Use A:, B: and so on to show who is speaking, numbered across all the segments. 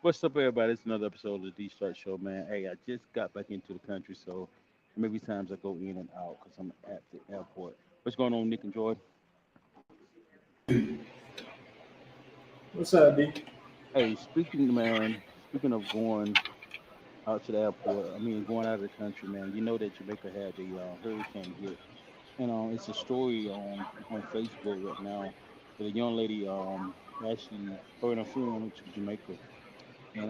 A: What's up, everybody? It's another episode of the Dee Starks Show, man. Hey, I just got back into the country, so maybe times I go in and out because I'm at the airport. What's going on, Nick and Jordan?
B: What's up, D?
A: Hey, speaking, man, speaking of going out to the airport, going out of the country, man, you know that Jamaica had the hurricane hit. It's a story on Facebook right now that a young lady, actually, her and her friend went to Jamaica. And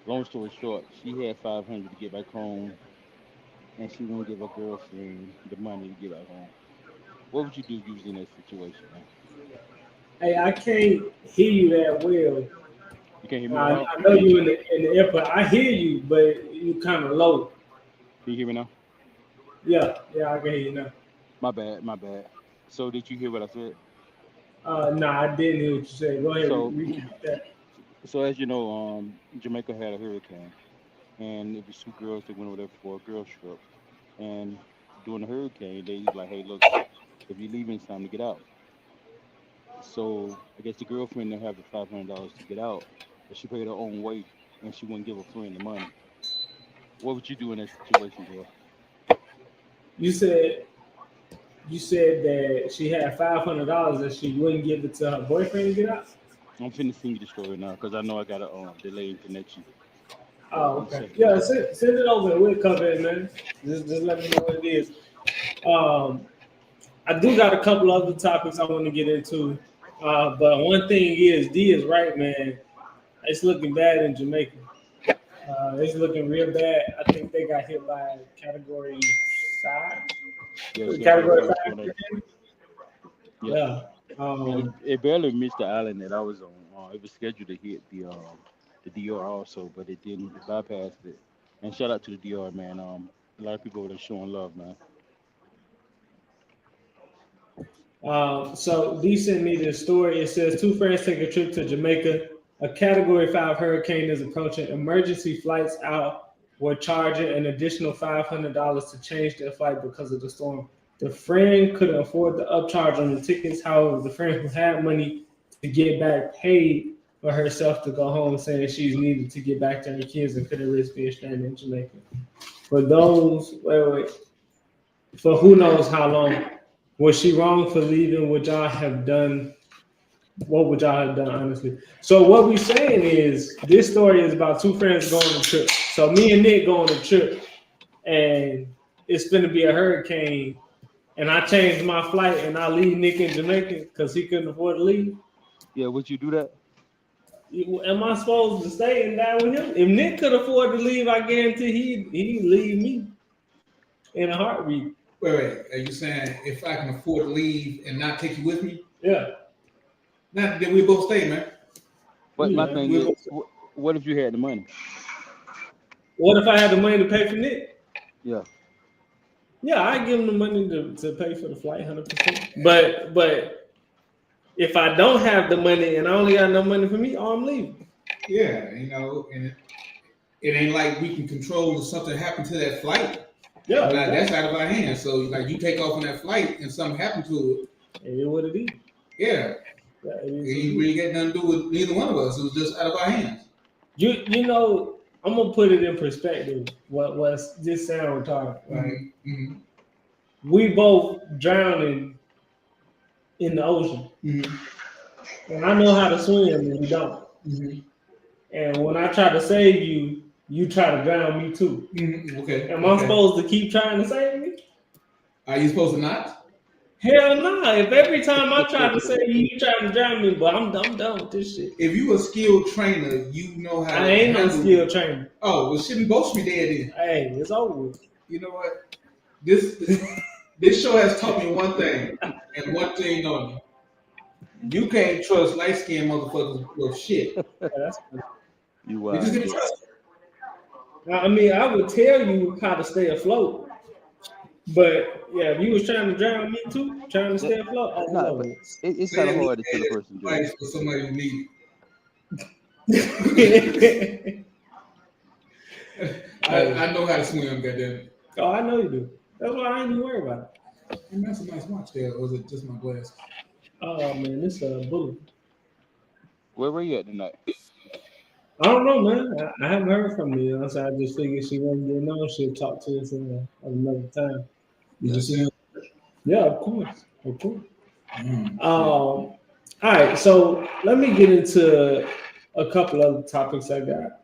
A: long story short, she had 500 to get back home and she wouldn't give her girlfriend the money to get back home. What would you do usually in that situation, man?
B: Hey, I can't hear you that well.
A: You can't hear me at
B: I,
A: all?
B: I know you in the airport. I hear you, but you kind of low.
A: Can you hear me now?
B: Yeah, I can hear you now.
A: My bad, my bad. So did you hear what I said?
B: Nah, I didn't hear what you said. Go ahead,
A: So
B: repeat that.
A: so as you know, Jamaica had a hurricane and it was two girls that went over there for a girls trip. And during the hurricane they was like, hey look, if you're leaving it's time to get out. So I guess the girlfriend didn't have the $500 to get out, but she paid her own way and she wouldn't give her friend the money. What would you do in that situation, Joe?
B: You said you said that she had $500 and she wouldn't give it to her boyfriend to get out.
A: I'm finna send you the story now because I know I got a delay in connection. Hold on
B: Oh,
A: one
B: okay.
A: second.
B: Yeah, send it over and we'll cover it, man. Just let me know what it is. Um, I do got a couple other topics I want to get into. But one thing is, D is right, man. It's looking bad in Jamaica. It's looking real bad. I think they got hit by
A: Yeah, she got a
B: category
A: reverse
B: five.
A: tornado. Yep.
B: Yeah.
A: And
B: Um,
A: it barely missed the island that I was on. It was scheduled to hit the DR also, but it didn't. It bypassed it. And shout out to the DR, man. A lot of people over there showing love, man.
B: so D sent me this story. It says two friends take a trip to Jamaica. A Category 5 hurricane is approaching. Emergency flights out were charging an additional $500 to change their flight because of the storm. The friend couldn't afford the upcharge on the tickets. However, the friend who had money to get back paid for herself to go home, saying she's needed to get back to her kids and couldn't risk being stranded in Jamaica. For those, wait, for who knows how long. Was she wrong for leaving? Would y'all have done? What would y'all have done, honestly? So what we saying is this story is about two friends going on a trip. So me and Nick go on a trip, and it's gonna be a hurricane, and I changed my flight, and I leave Nick in Jamaica because he couldn't afford to leave.
A: Yeah, would you do that?
B: Am I supposed to stay and die with him? If Nick could afford to leave, I guarantee he'd leave me in a heartbeat.
C: Wait. Are you saying if I can afford to leave and not take you with me?
B: Yeah,
C: Not that we both stay, man.
A: But my
B: yeah.
A: thing is, what if you had the money?
B: What if I had the money to pay for Nick?
A: Yeah.
B: Yeah, I give him the money to pay for the flight, 100%. But if I don't have the money and I only got no money for me, oh, I'm leaving.
C: Yeah, and it ain't like we can control if something happened to that flight.
B: Yeah,
C: Like, that's
B: exactly.
C: out of our hands. So like you take off on that flight and something happened to
B: It is what it is.
C: it, yeah,
B: Yeah, it
C: it
B: is what it
C: ain't
B: is.
C: really got nothing to do with neither one of us. It was just out of our hands.
B: You know, I'm gonna put it in perspective. What's this sound retarded, right?
C: Mm-hmm.
B: We both drowning in the ocean,
C: Mm-hmm.
B: and I know how to swim, and you don't.
C: Mm-hmm.
B: And when I try to save you, you try to drown me too.
C: Mm-hmm. Okay.
B: Am I
C: Okay.
B: supposed to keep trying to save me?
C: Are you supposed to not?
B: Hell no! If every time I try to save you, you try to drown me, but I'm done with this shit.
C: If you a skilled trainer, you know how
B: I
C: to
B: ain't no
C: handle.
B: skill trainer.
C: Oh, well, shouldn't both be dead then?
B: Hey, it's over with.
C: You know what? This this show has taught me one thing, and one thing only. You can't trust light skinned motherfuckers with shit.
B: Yeah, that's
A: You
C: You just
A: wild,
C: can't
A: Nick.
C: trust
B: I mean, I would tell you how to stay afloat, but yeah, if you was trying to drown me too, trying to
A: That,
B: stay afloat, oh, it's
A: nah,
B: over
A: but
B: with.
A: it's kind of
C: saying
A: hard to tell a
C: these
A: person, Joe.
C: advice for somebody who needs it.
B: Hey,
C: I know how to swim, goddamn.
B: oh, I know you do. That's why I ain't even worried about it.
C: And that's a nice watch there, or was it just my glass?
B: Oh man, this bullet.
A: Where were you at tonight?
B: I don't know, man. I haven't heard from her. You know, so I just figured she wasn't getting on. She'll talk to us at another time.
C: Did you see him?
B: Yeah, of course, of course.
C: Mm,
B: All right, so let me get into a couple other topics I got.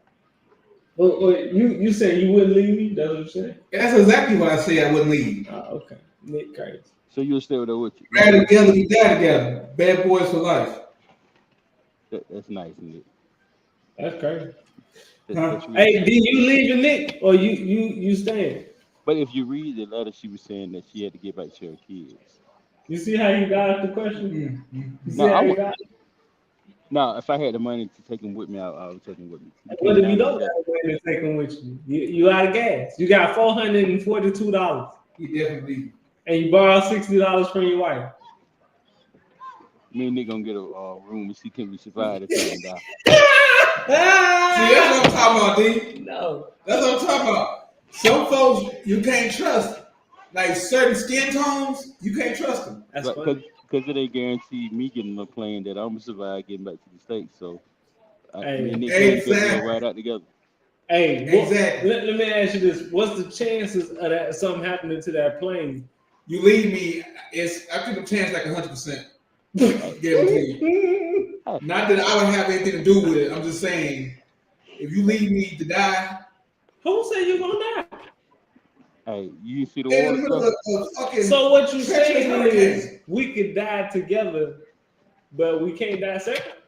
B: You said you wouldn't leave me? That's what you said?
C: That's exactly what I said. I wouldn't leave.
B: Okay. Nick crazy.
A: So you'll stay with her with you.
C: Ride together, we die together. Bad boys for life.
A: That's nice, Nick.
B: That's crazy.
C: Huh?
A: That's really
B: Hey,
A: nice.
B: did you leaving Nick or you staying?
A: But if you read the letter, she was saying that she had to get back to her kids.
B: You see how you got the question?
C: Mm.
B: You see
A: No,
B: how you got it?
A: now if I had the money to take him with me, I would take him with me. It
B: What
A: came
B: if you
A: down to
B: don't
A: that.
B: have a way to take them with you? You out of gas. You got $442
C: He definitely.
B: and you borrowed $60 from your wife.
A: Me and Nick gonna get a room and see can we survive the time die.
C: See, that's what I'm talking about, D.
B: No.
C: That's what I'm talking about. Some folks you can't trust. Like certain skin tones, you can't trust them.
B: That's
A: Right,
B: funny.
A: because it ain't guaranteed me getting on a plane that I'm gonna survive getting back to the States. So me and
B: Hey,
A: Nick Cage better
C: Exactly.
A: go right out together.
B: hey,
C: Exactly.
B: let me ask you this. What's the chances of that something happening to that plane?
C: You leave me, I think the chance like 100%. Guaranteed.
B: Who
C: Not that I would have anything to do with it. I'm just saying, if you leave me to die
B: said you gonna die?
A: Hey, you see the
C: in the
A: water
C: middle
A: stuff?
C: of fucking
B: So what you
C: treacherous
B: saying
C: hurricane.
B: is we could die together, but we can't die separate?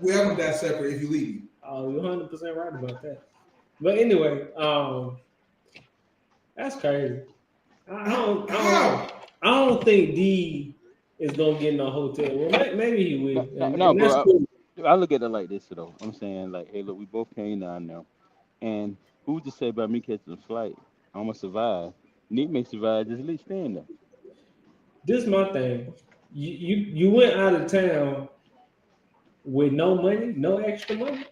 C: We are gonna die separate if you leave me.
B: Oh, you're 100% right about that. But anyway, that's crazy.
C: How?
B: I don't think D is gonna get in a hotel. Well, maybe he will,
A: No,
B: and that's
A: bro.
B: cool.
A: I look at it like this though. I'm saying like, hey, look, we both came down now, and who's to say about me catching a flight? I'm gonna survive. Nick may survive just at least staying there.
B: This my thing. You went out of town with no money, no extra money.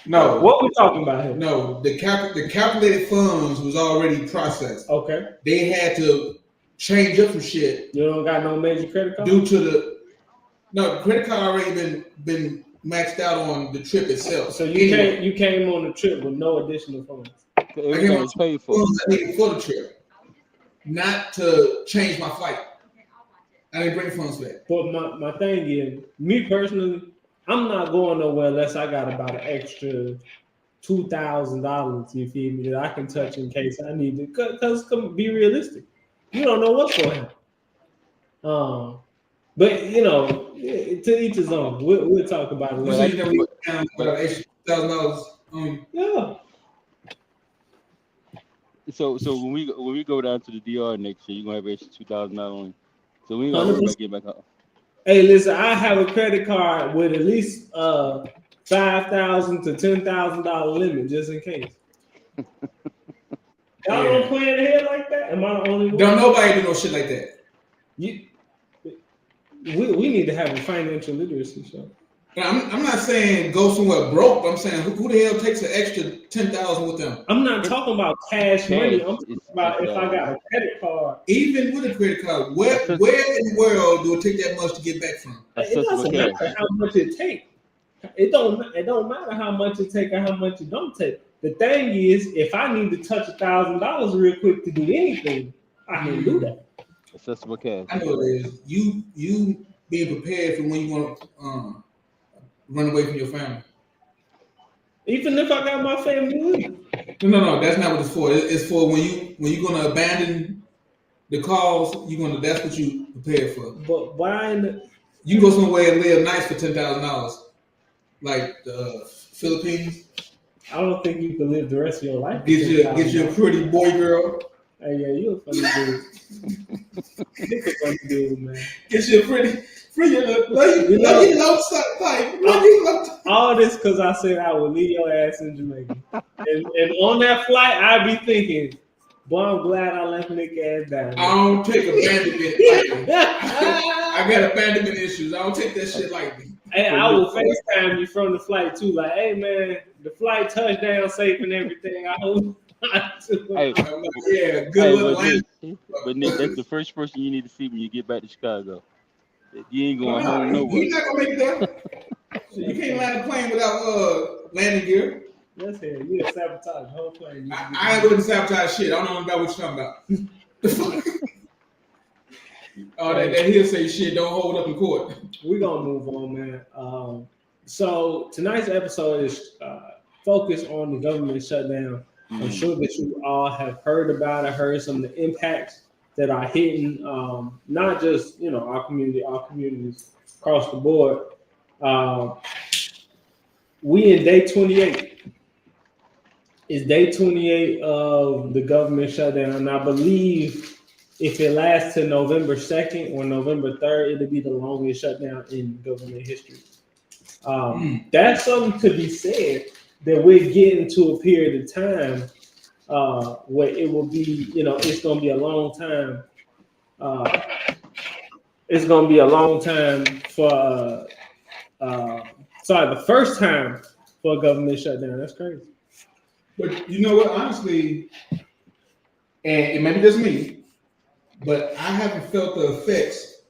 C: No,
B: What we talking about here?
C: no. The calculated funds was already processed.
B: Okay,
C: They had to change up some shit
B: you don't got no major credit card.
C: due to the credit card already been maxed out on the trip itself.
B: So you came on the trip with no additional funds.
A: 'Cause
C: I came
A: everything
C: on
A: was paid for.
C: funds I needed for the trip, not to change my flight. I didn't bring funds for that.
B: But my thing is, me personally, I'm not going nowhere unless I got about an extra $2,000. You feel me? That I can touch in case I need to. Cause be realistic, you don't know what's going to happen. But you know, to each his own. We'll talk about it
C: You
B: later.
C: said you never leave town with an extra $1,000 on you.
B: Yeah.
A: So when we go down to the DR next year, you're gonna have extra $2,000 on you. So we ain't gotta worry
B: 100%.
A: about getting back home.
B: Hey, listen, I have a credit card with at least $5,000 to $10,000 limit just in case. Y'all don't plan ahead like that? Am I the only one?
C: Don't nobody do no shit like that.
B: We need to have a financial literacy show.
C: I'm not saying go somewhere broke, but I'm saying who the hell takes an extra $10,000 with them?
B: I'm not talking about cash money. I'm talking
A: It's-
B: about
A: it's,
B: if I got a credit card.
C: Even with a credit card, where in the world do it take that much to get back from?
B: It
A: accessible
B: doesn't
A: cash.
B: matter how much it takes. It don't matter how much it take or how much it don't take. The thing is, if I need to touch $1,000 real quick to do anything, I can do that.
A: Accessible cash.
C: I know it is. You being prepared for when you want to run away from your family.
B: Even if I got my family with me.
C: No, that's not what it's for. It's for when you're gonna abandon the cause. That's what you prepared for.
B: But why?
C: You can go somewhere and live nice for $10,000, like the Philippines.
B: I don't think you can live the rest of your life.
C: Get you a pretty boy girl.
B: Hey, yeah, you a funny dude. You a funny dude, man.
C: Get you a pretty lucky low type.
B: All this because I said I would leave your ass in Jamaica. And on that flight, I'd be thinking, boy, I'm glad I left Nick ass down.
C: I don't take abandonment lightly. I got abandonment issues. I don't take that shit lightly.
B: Hey, I will FaceTime you from the flight too. Like, hey man, the flight touchdown safe and everything. I hope.
A: Hey,
C: Yeah, good luck.
A: but Nick, that's the first person you need to see when you get back to Chicago. You ain't going home nowhere.
C: He's not gonna make that. You can't land a plane without landing gear.
B: Let's hear it. You sabotage the whole plane.
C: I ain't going to sabotage shit. I don't know about what you're talking about. Oh, that hearsay shit don't hold up in court.
B: We're gonna move on, man. So tonight's episode is focused on the government shutdown. I'm sure that you all have heard about it, heard some of the impacts that are hitting not just our communities across the board. We in day 28. It's day 28 of the government shutdown, and I believe if it lasts to November 2nd or November 3rd, it'll be the longest shutdown in government history. That's something to be said, that we're getting to a period of time where it will be, it's going to be a long time. It's going to be a long time for, the first time for a government shutdown. That's crazy.
C: But you know what? Honestly, and it may be just me, but I haven't felt the effects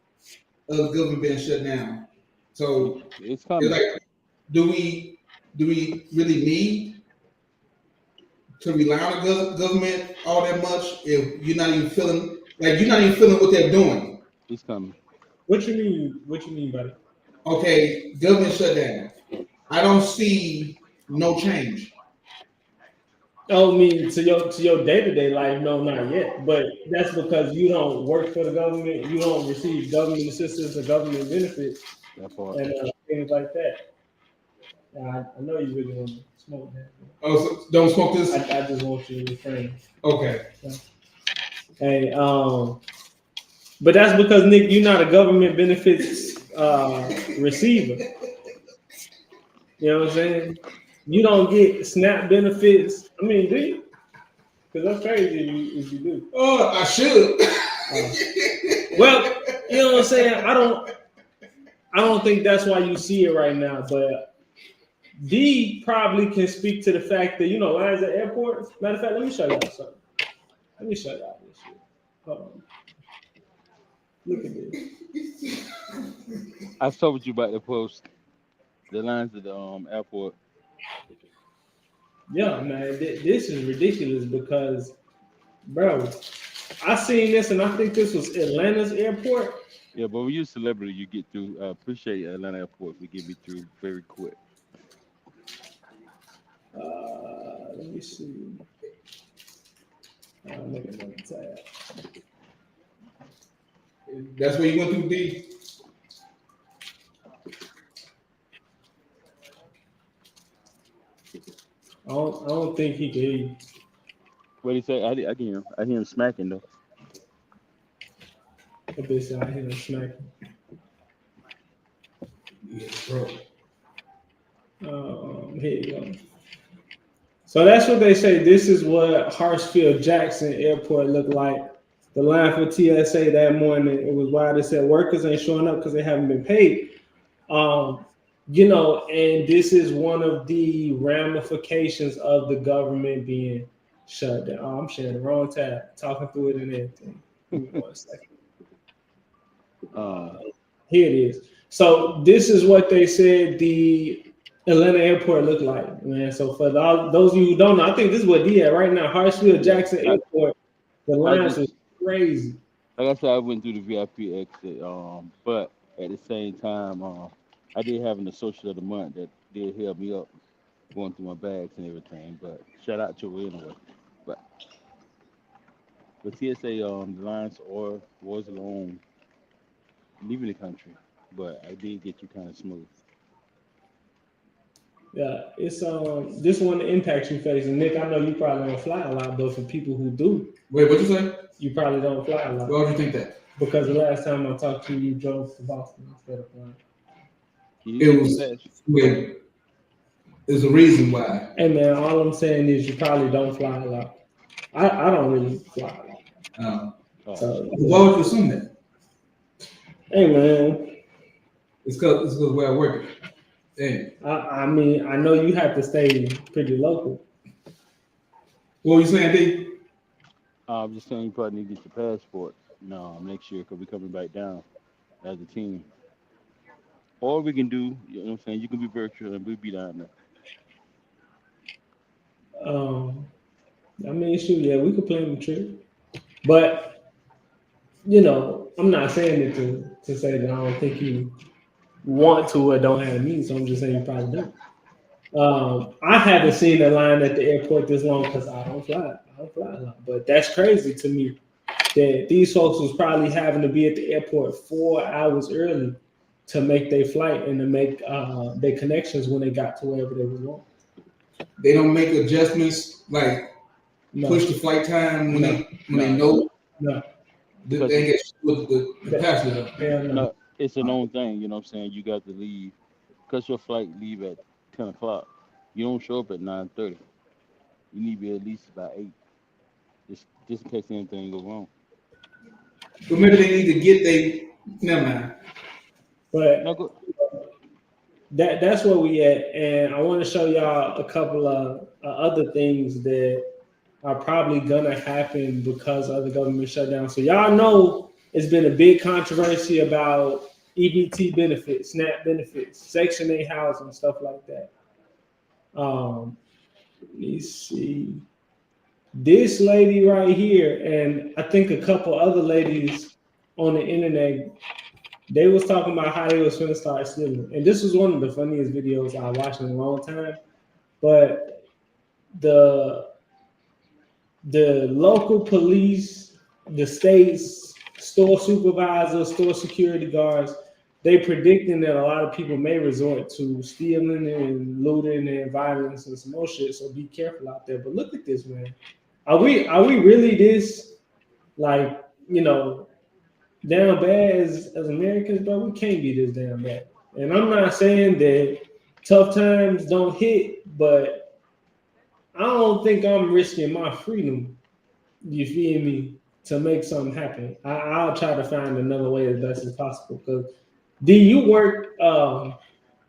C: of the government being shut down. So
A: it's coming.
C: Like, do we really need to rely on the government all that much if you're not even feeling what they're doing?
A: It's coming.
B: What you mean? What you mean, buddy?
C: Okay, government shutdown. I don't see no change.
B: Oh, I mean to your day-to-day life, no, not yet. But that's because you don't work for the government, you don't receive government assistance or government benefits, and things like that. I know you really want to smoke that.
C: Oh, so don't smoke this.
B: I just want you to refrain.
C: Okay.
B: So, hey, but that's because Nick, you're not a government benefits receiver. You know what I'm saying? You don't get SNAP benefits. I mean, do you? Because that's crazy if you do.
C: Oh, I should.
B: Well, you know what I'm saying? I don't think that's why you see it right now. But Dee probably can speak to the fact that lines at airports. Matter of fact, let me show y'all something. Let me show y'all this shit. Hold on. Look at this.
A: I told you about the post. The lines at the airport.
B: Yeah, man, this is ridiculous because, bro, I seen this and I think this was Atlanta's airport.
A: Yeah, but when you're a celebrity, you get through. I appreciate Atlanta Airport for getting me through very quick.
B: Let me see. Look at another tab.
C: That's where you went through, D.
B: I don't think he can hear you.
A: What did he say? I can hear him. I hear him smacking though.
B: That bitch said I hear him smacking.
C: Yeah, bro.
B: Here you go. So that's what they say. This is what Hartsfield Jackson Airport looked like. The line for TSA that morning, it was wild. They said workers ain't showing up because they haven't been paid. And this is one of the ramifications of the government being shut down. Oh, I'm sharing the wrong tab, talking through it and everything. Give me 1 second. Here it is. So this is what they said the Atlanta airport looked like, man. So for those of you who don't know, I think this is what D at right now. Hartsfield Jackson Airport, the lines was crazy.
A: Like I said, I went through the VIP exit, but at the same time, I did have an associate of the month that did help me up going through my bags and everything. But shout out to her anyway. But TSA, the lines was long leaving the country, but I did get you kind of smooth.
B: Yeah, it's this one the impacts you face. And Nick, I know you probably don't fly a lot, but for people who do,
C: wait, what you say?
B: You probably don't fly a lot.
C: Why would you think that?
B: Because the last time I talked to you, you drove to Boston instead of flying.
C: It was wait. There's a reason why.
B: Hey man, all I'm saying is you probably don't fly a lot. I don't really fly a lot. So
C: why would you assume that?
B: Hey man,
C: it's because where I work. Hey.
B: I mean, I know you have to stay pretty local.
C: What were you saying, D?
A: I'm just saying you probably need to get your passport next year because we're coming back down as a team. Or we can do, you know what I'm saying? You can be virtual and we'll be down there.
B: Um, I mean, shoot, yeah, we could plan the trip, but you know, I'm not saying it to say that I don't think you want to or don't have the means. So I'm just saying you probably don't. I haven't seen a line at the airport this long because I don't fly. I don't fly a lot, but that's crazy to me that these folks was probably having to be at the airport 4 hours early to make their flight and to make their connections when they got to wherever they was going.
C: They don't make adjustments like
B: No,
C: push the flight time when
B: no,
C: they
A: Nah,
C: know
B: no,
C: that
A: because
C: they get with the
B: that,
C: passenger.
B: hell no.
A: no, it's a known thing, you know what I'm saying? You got to leave, because your flight leave at 10 o'clock. You don't show up at 9:30. You need to be at least about 8, just in case anything go wrong.
C: But maybe they need to get they never mind.
A: No,
B: But
A: go.
B: that's where we at, and I want to show y'all a couple of other things that are probably gonna happen because of the government shutdown. So y'all know it's been a big controversy about EBT benefits, SNAP benefits, Section 8 housing, stuff like that. Let me see. This lady right here, and I think a couple other ladies on the internet, they was talking about how they was gonna start stealing. And this was one of the funniest videos I watched in a long time. But the the local police, the state's store supervisors, store security guards, they predicting that a lot of people may resort to stealing and looting and violence and some more shit. So be careful out there. But look at this, man. Are we really this like down bad as Americans, bro? We can't be this damn bad. And I'm not saying that tough times don't hit, but I don't think I'm risking my freedom, you feel me, to make something happen. I'll try to find another way as best as possible. Because do you work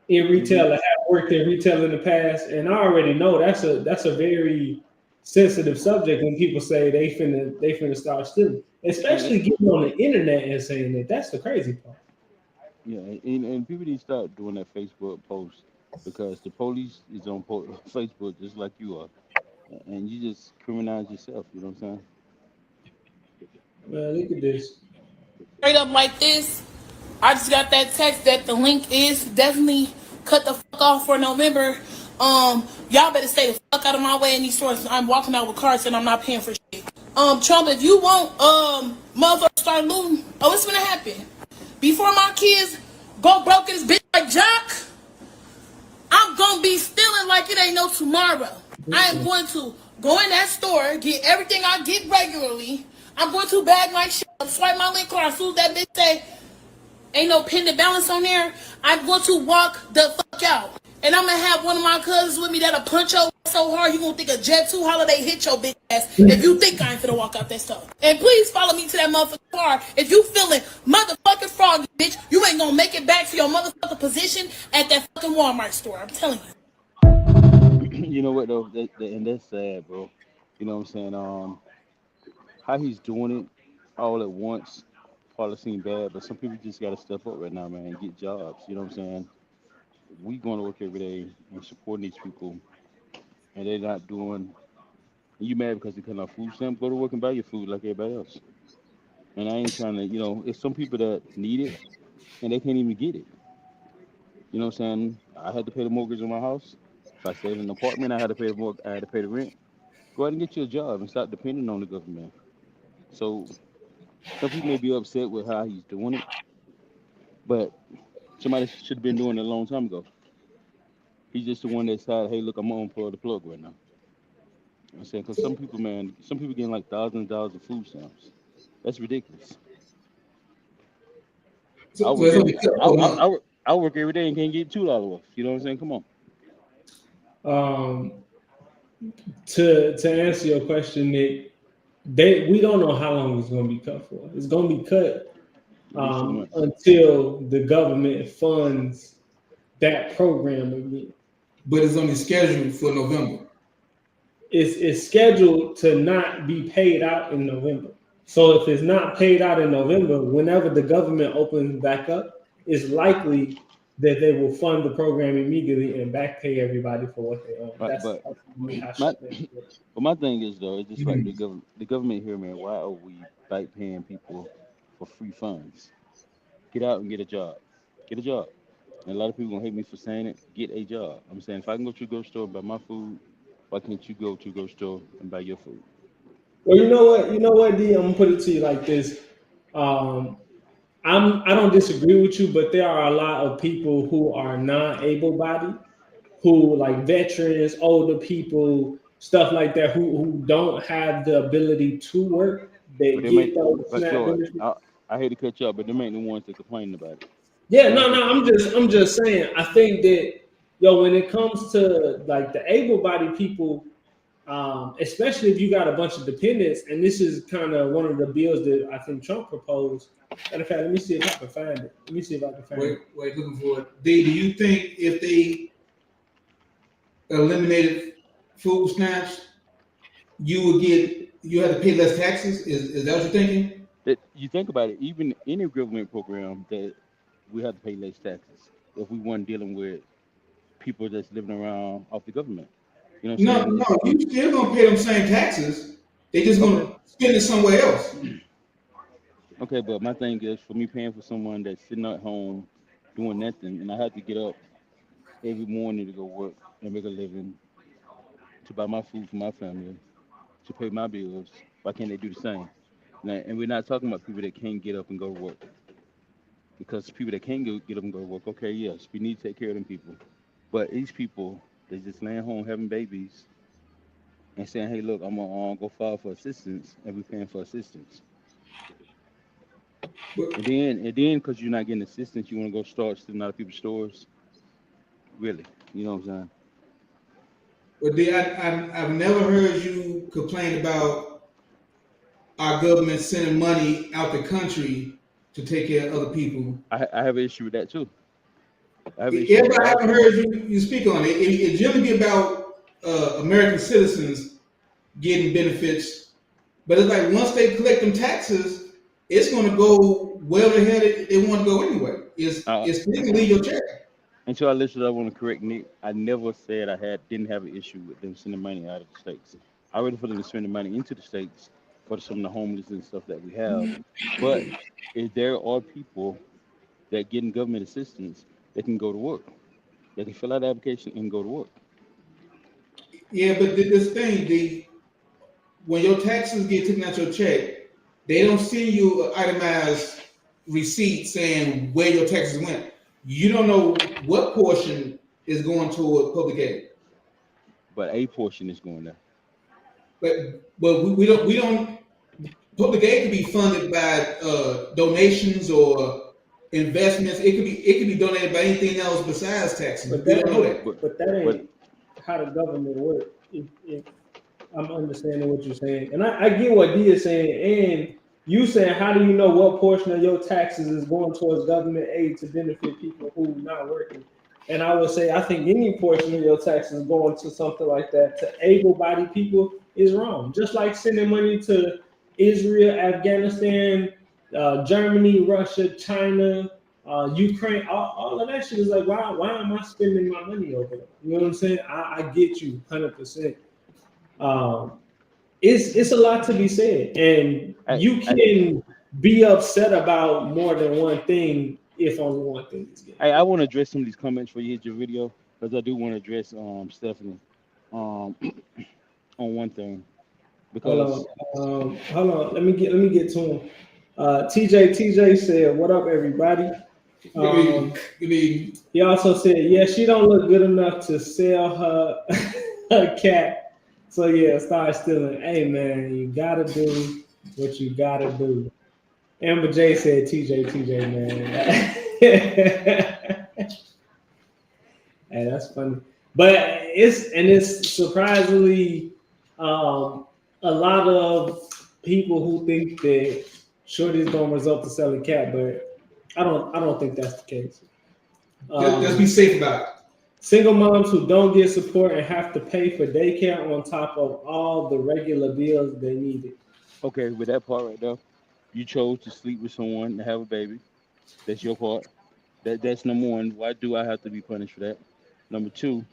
B: in
A: Hmm.
B: retail or have worked in retail in the past? And I already know that's a very sensitive subject when people say they finna start stealing,
A: And
B: especially getting on the internet and saying that. That's the crazy part.
A: yeah, and people need to start doing that Facebook post, because the police is on Facebook just like you are, and you just criminalize yourself. You know what I'm
B: Man, look at this.
D: Straight up like this. I just got that text that the link is definitely cut the fuck off for November. Y'all better stay the fuck out of my way in these stores. I'm walking out with cards and I'm not paying for shit. Trump, if you want motherfuckers start looting, oh, it's gonna happen. Before my kids go broke in this bitch like Jock, I'm gonna be stealing like it ain't no tomorrow. I am going to go in that store, get everything I get regularly. I'm going to bag my shit up, swipe my link card, as soon as that bitch say ain't no pending balance on there, I'm going to walk the fuck out. And I'm gonna have one of my cousins with me that'll punch your ass so hard you gonna think a Jet 2 holiday hit your bitch ass if you think I ain't finna walk out that stuff. And please follow me to that motherfucking car if you feeling motherfucking froggy, bitch. You ain't gonna make it back to your motherfucking position at that fucking Walmart store. I'm telling you.
A: saying? You know what though, and that's sad, bro. You know what I'm saying? How he's doing it all at once probably seem bad, but some people just got to step up right now, man, and get jobs. You know what I'm saying? We going to work every day and supporting these people, and they're not doing. And you mad because they cutting off food stamp? Go to work and buy your food like everybody else. And I ain't trying to, it's some people that need it and they can't even get it. You know what I'm saying? I had to pay the mortgage on my house. If I stayed in an apartment, I had to pay the I had to pay the rent. Go out and get you a job and stop depending on the government. So some people may be upset with how he's doing it, but somebody should have been doing it a long time ago. He's just the one that decided, hey, look, I'm gonna pull the plug right now. You know what I'm saying? Because some people, man, some people getting like thousands of dollars of food stamps. That's ridiculous. I
C: So
A: work
C: it's
A: every
C: only
A: I,
C: cut
A: I,
C: for a
A: I,
C: month.
A: I work I work every day and can't get $2 off. You know what I'm saying? Come on.
B: Um, to answer your question, Nick, we don't know how long it's going to be cut for. It's going to be cut
A: At least 2 months.
B: until the government funds that program again.
C: But it's only scheduled for November.
B: It's scheduled to not be paid out in November. So if it's not paid out in November, whenever the government opens back up, it's likely that they will fund the program immediately and back pay everybody for what they own.
A: Right,
B: That's
A: but
B: ultimately how
A: my
B: shutdown works.
A: but my thing is though, it's just like
C: Mhm.
A: the government here, man. Why are we back paying people for free funds? Get out and get a job. Get a job. And a lot of people gonna hate me for saying it. Get a job. I'm saying if I can go to the grocery store and buy my food, why can't you go to the grocery store and buy your food?
B: Well, you know what, D. I'm gonna put it to you like this. Um, I don't disagree with you, but there are a lot of people who are non-able bodied, who like veterans, older people, stuff like that, who don't have the ability to work.
A: But
B: They
A: they make,
B: get those
A: but
B: SNAP
A: Joy,
B: benefits.
A: I hate to cut you up, but they ain't the ones that complaining about it.
B: Yeah,
A: A lot
B: no,
A: of
B: no.
A: people,
B: I'm just saying. I think that when it comes to like the able-bodied people, especially if you got a bunch of dependents, and this is kind of one of the bills that I think Trump proposed. Matter of fact, let me see if I can find it. Let me see if I can find it.
C: Wait, looking for it. D, do you think if they eliminated food stamps, you have to pay less taxes? Is that what you're thinking?
A: that you think about it, even any government program that we have to pay less taxes if we weren't dealing with people that's living around off the government. You know what I'm
C: No,
A: saying?
C: no, you still gonna pay them same taxes. They just
A: Okay,
C: gonna spend it somewhere else.
A: okay, but my thing is for me paying for someone that's sitting at home doing nothing, and I have to get up every morning to go work and make a living to buy my food for my family, to pay my bills. Why can't they do the same? Now, and we're not talking about people that can't get up and go to work, because people that can get up and go to work, okay, yes, we need to take care of them people. But these people, they just laying home having babies and saying, hey, look, I'm gonna go file for assistance, and we paying for assistance.
C: But,
A: And then, because you're not getting assistance, you want to go start stealing out of people's stores. Really, you know what I'm saying?
C: but D, I've never heard you complain about our government sending money out the country to take care of other people.
A: I have an issue with that too. I have an issue with
C: Everybody
A: all
C: haven't
A: type of.
C: heard you speak on it. It generally be about American citizens getting benefits, but it's like once they collect them taxes, it's going to go wherever the hell they want to go anyway.
A: Uh,
C: It's still leave your check.
A: until I listened, I want to correct Nick. I never said I didn't have an issue with them sending money out of the states. I ready for them to spend the money into the states for some of the homeless and stuff that we have. But if there are people that getting government assistance, they can go to work. They can fill out the application and go to work.
C: Yeah, but this thing, when your taxes get taken out your check, they don't send you an itemized receipt saying where your taxes went. You don't know what portion is going toward public aid.
A: But a portion is going there.
C: But we don't public aid can be funded by donations or investments. It could be donated by anything else besides taxes.
B: But
C: We
B: that
C: don't know
B: ain't.
C: that.
A: But
B: But that
A: but
B: ain't how the government works. If I'm understanding what you're saying, and I get what D is saying, and you saying, how do you know what portion of your taxes is going towards government aid to benefit people who not working? And I would say, I think any portion of your taxes going to something like that to able-bodied people is wrong. Just like sending money to Israel, Afghanistan, Germany, Russia, China, Ukraine, all of that shit is like, why am I spending my money over there? You know what I'm saying? I get you 100%. Um, it's a lot to be said, and
A: I,
B: you
A: I
B: can be upset about more than one thing if only one thing is getting
A: I
B: fixed.
A: want to address some of these comments for you hit your video because I do want to address Stephanie um on one thing because
B: Hold on. Let me get to him. TJ said, "What up, everybody?"
C: I mean,
B: Um,
C: I mean,
B: he also said, "Yeah, she don't look good enough to sell her her cat." So yeah, start stealing. Hey man, you gotta do what you gotta do. Amber J said, TJ, man. Hey, that's funny. But it's surprisingly a lot of people who think that Shorty's gonna result to selling cat, but I don't think that's the case.
C: just be
B: Um,
C: safe about it.
B: Single moms who don't get support and have to pay for daycare on top of all the regular bills they needed.
A: okay, with that part right there, you chose to sleep with someone to have a baby. That's your part. That's number one. Why do I have to be punished for that? Number two,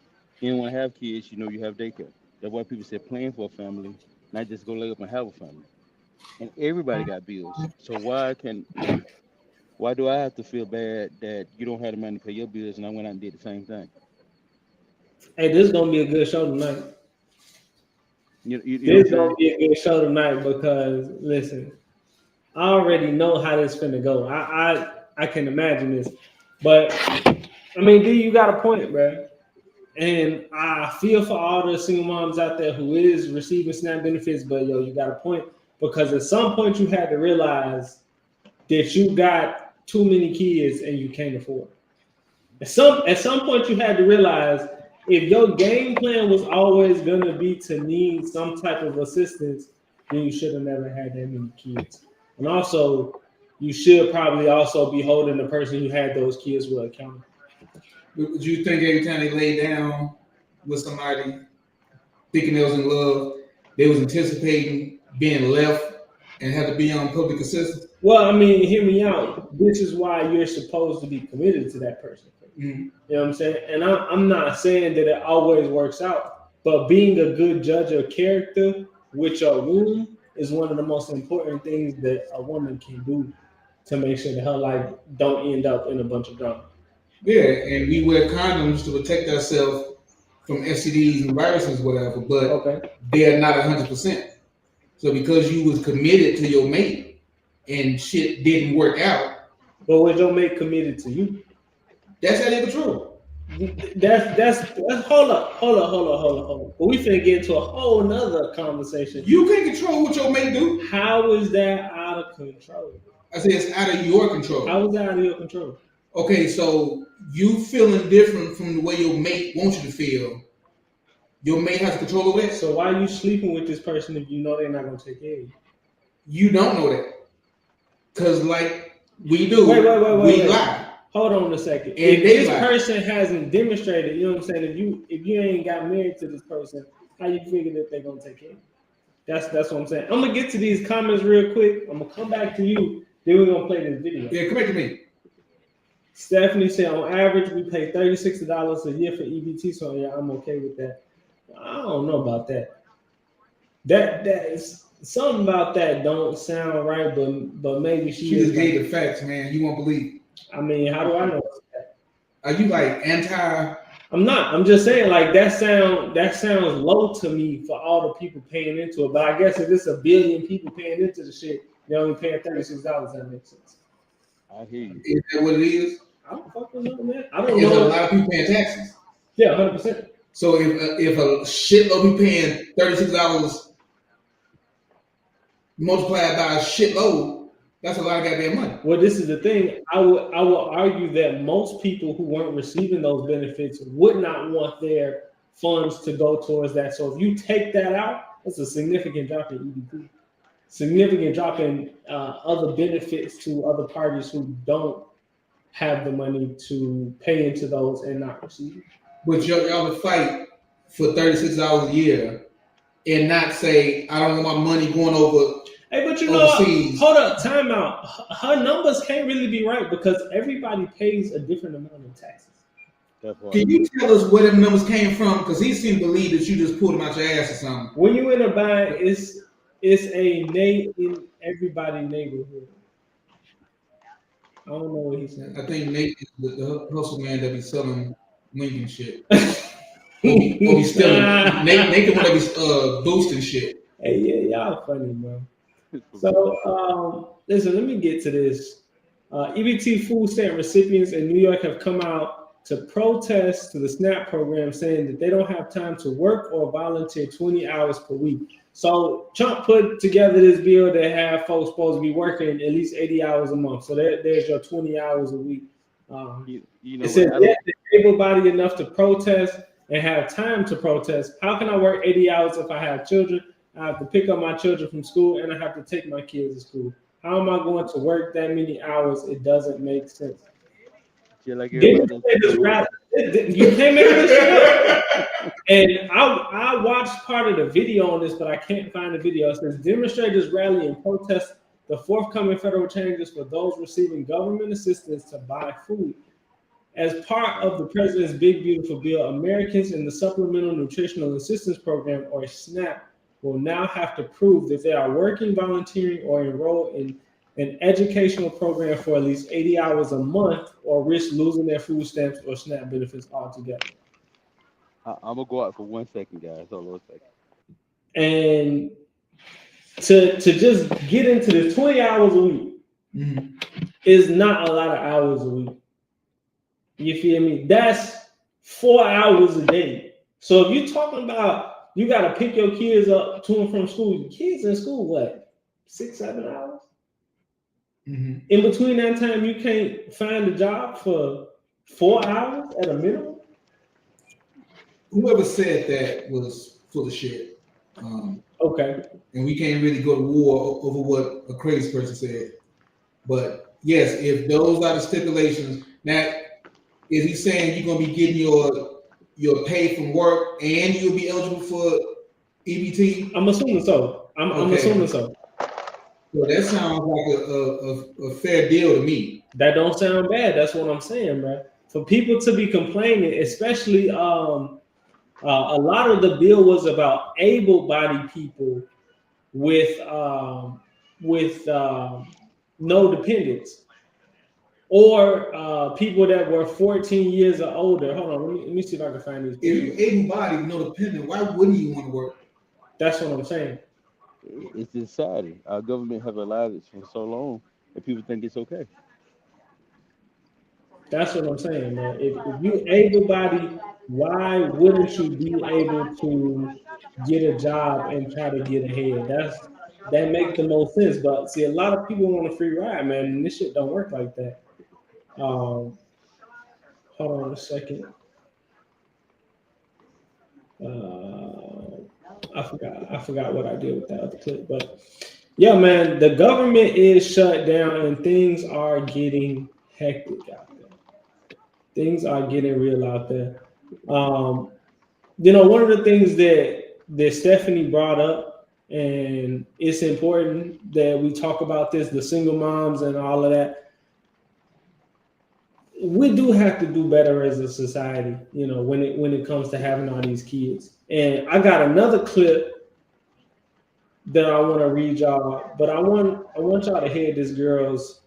A: anyone have kids, you have daycare. That's why people say plan for a family, not just go lay up and have a family. And everybody got bills. So why do I have to feel bad that you don't have the money to pay your bills and I went out and did the same thing?
B: Hey, this is gonna be a good show tonight.
A: You know
B: This
A: what
B: is gonna
A: I'm
B: be a good show tonight because listen, I already know how this finna go. I can imagine this, but I mean, D, you got a point, bro. And I feel for all the single moms out there who is receiving SNAP benefits, but yo, you got a point because at some point you had to realize that you got too many kids and you can't afford. At some point you had to realize if your game plan was always gonna be to need some type of assistance, then you should have never had that many kids. And also, you should probably also be holding the person who had those kids with accountable.
C: Would you think every time they lay down with somebody thinking they was in love, they was anticipating being left and had to be on public assistance?
B: Well, I mean, hear me out. This is why you're supposed to be committed to that person.
C: Mm-hmm.
B: You know what I'm saying? And I'm not saying that it always works out, but being a good judge of character with your womb is one of the most important things that a woman can do to make sure that her life don't end up in a bunch of drama.
C: Yeah, and we wear condoms to protect ourselves from STDs and viruses, whatever, but
B: Okay.
C: they're not 100%. So because you was committed to your mate and shit didn't work out,
B: But was your mate committed to you?
C: that's out of your control.
B: That's hold up. But we finna get into a whole nother conversation.
C: You can't control what your mate do.
B: How is that out of control?
C: I say it's out of your control.
B: How is that out of your control?
C: Okay, so you feeling different from the way your mate wants you to feel. Your mate has control over that.
B: So why are you sleeping with this person if you know they're not gonna take care of you?
C: You don't know that. Because like we do,
B: Wait.
C: lie.
B: Hold on a second.
C: And
B: If
C: they
B: this
C: lie.
B: person hasn't demonstrated, you know what I'm saying? If you ain't got married to this person, how you figure that they're gonna take care of you? That's what I'm saying. I'm gonna get to these comments real quick. I'm gonna come back to you. Then we're gonna play this video.
C: Yeah, come back to me.
B: Stephanie said, on average, we pay $36 a year for EBT. So yeah, I'm okay with that. I don't know about that. That is something about that don't sound right, but maybe
C: She
B: she is.
C: just gave the facts, man. You won't believe.
B: I mean, how do I know that?
C: Are you like anti?
B: I'm not. I'm just saying, like that sounds low to me for all the people paying into it. But I guess if it's a billion people paying into the shit, they're only paying $36. That makes sense.
A: I hear you.
C: Is that what it is?
B: I don't fucking know, man. I don't
C: There's a
B: know.
C: lot of people paying taxes.
B: Yeah, 100%.
C: So if a shitload be paying $36 multiplied by a shitload, that's a lot of goddamn money.
B: Well, this is the thing. I will argue that most people who weren't receiving those benefits would not want their funds to go towards that. So if you take that out, that's a significant drop in EBT. Significant drop in other benefits to other parties who don't have the money to pay into those and not receive it.
C: But y'all would fight for $36 a year and not say, I don't want my money going over.
B: Hey, but you
C: overseas.
B: know, hold up, time out. Her numbers can't really be right because everybody pays a different amount of taxes.
C: Can you tell us where them numbers came from? Because he seemed to believe that you just pulled them out your ass or something.
B: When you in a bind, it's a Nate in everybody's neighborhood. I don't know what he's saying.
C: I think Nate is the hustle man that be selling Lincoln shit. or be stealing. Nate the one that be boosting shit.
B: Hey, yeah, y'all funny, bro. So, listen, let me get to this. EBT food stamp recipients in New York have come out to protest to the SNAP program, saying that they don't have time to work or volunteer 20 hours per week. So Trump put together this bill that have folks supposed to be working at least 80 hours a month. So there's your 20 hours a week. It says they're able-bodied enough to protest and have time to protest. How can I work 80 hours if I have children? I have to pick up my children from school and I have to take my kids to school. How am I going to work that many hours? It doesn't make sense.
A: Like
B: you can't make this shit up. And I watched part of the video on this, but I can't find the video. It says demonstrators rally and protest the forthcoming federal changes for those receiving government assistance to buy food. As part of the president's big beautiful bill, Americans in the Supplemental Nutritional Assistance Program, or SNAP, will now have to prove that they are working, volunteering, or enrolled in an educational program for at least 80 hours a month, or risk losing their food stamps or SNAP benefits altogether.
A: I'm gonna go out for 1 second, guys. Hold on 1 second.
B: And to just get into this 20 hours a week
C: Mhm.
B: is not a lot of hours a week. You feel me? That's 4 hours a day. So if you're talking about you got to pick your kids up to and from school, your kids in school, what, 6, 7 hours?
C: Mhm.
B: In between that time, you can't find a job for 4 hours at a minimum?
C: Whoever said that was full of shit.
B: Okay.
C: And we can't really go to war over what a crazy person said. But yes, if those are the stipulations, now is he saying you're gonna be getting your pay from work and you'll be eligible for EBT?
B: I'm assuming so. I'm assuming
C: Okay,
B: so.
C: so that sounds like a fair deal to me.
B: That don't sound bad. That's what I'm saying, bro. For people to be complaining, especially a lot of the bill was about able-bodied people with with no dependents or people that were 14 years or older. Hold on, let me see if I can find these
C: If
B: people.
C: you're able-bodied, no dependent, why wouldn't you want to work?
B: That's what I'm saying.
A: It's just sad. Our government have allowed it for so long, and people think it's okay.
B: That's what I'm saying, man. If you able-bodied, why wouldn't you be able to get a job and try to get ahead? That makes the most sense. But see, a lot of people want a free ride, man, and this shit don't work like that. Um, hold on a second. Uh, I forgot what I did with that other clip, but yeah, man, the government is shut down and things are getting hectic out there. Things are getting real out there. Um, one of the things that Stephanie brought up, and it's important that we talk about this, the single moms and all of that. We do have to do better as a society, when it comes to having all these kids. And I got another clip that I want to read y'all, but I want y'all to hear this girl's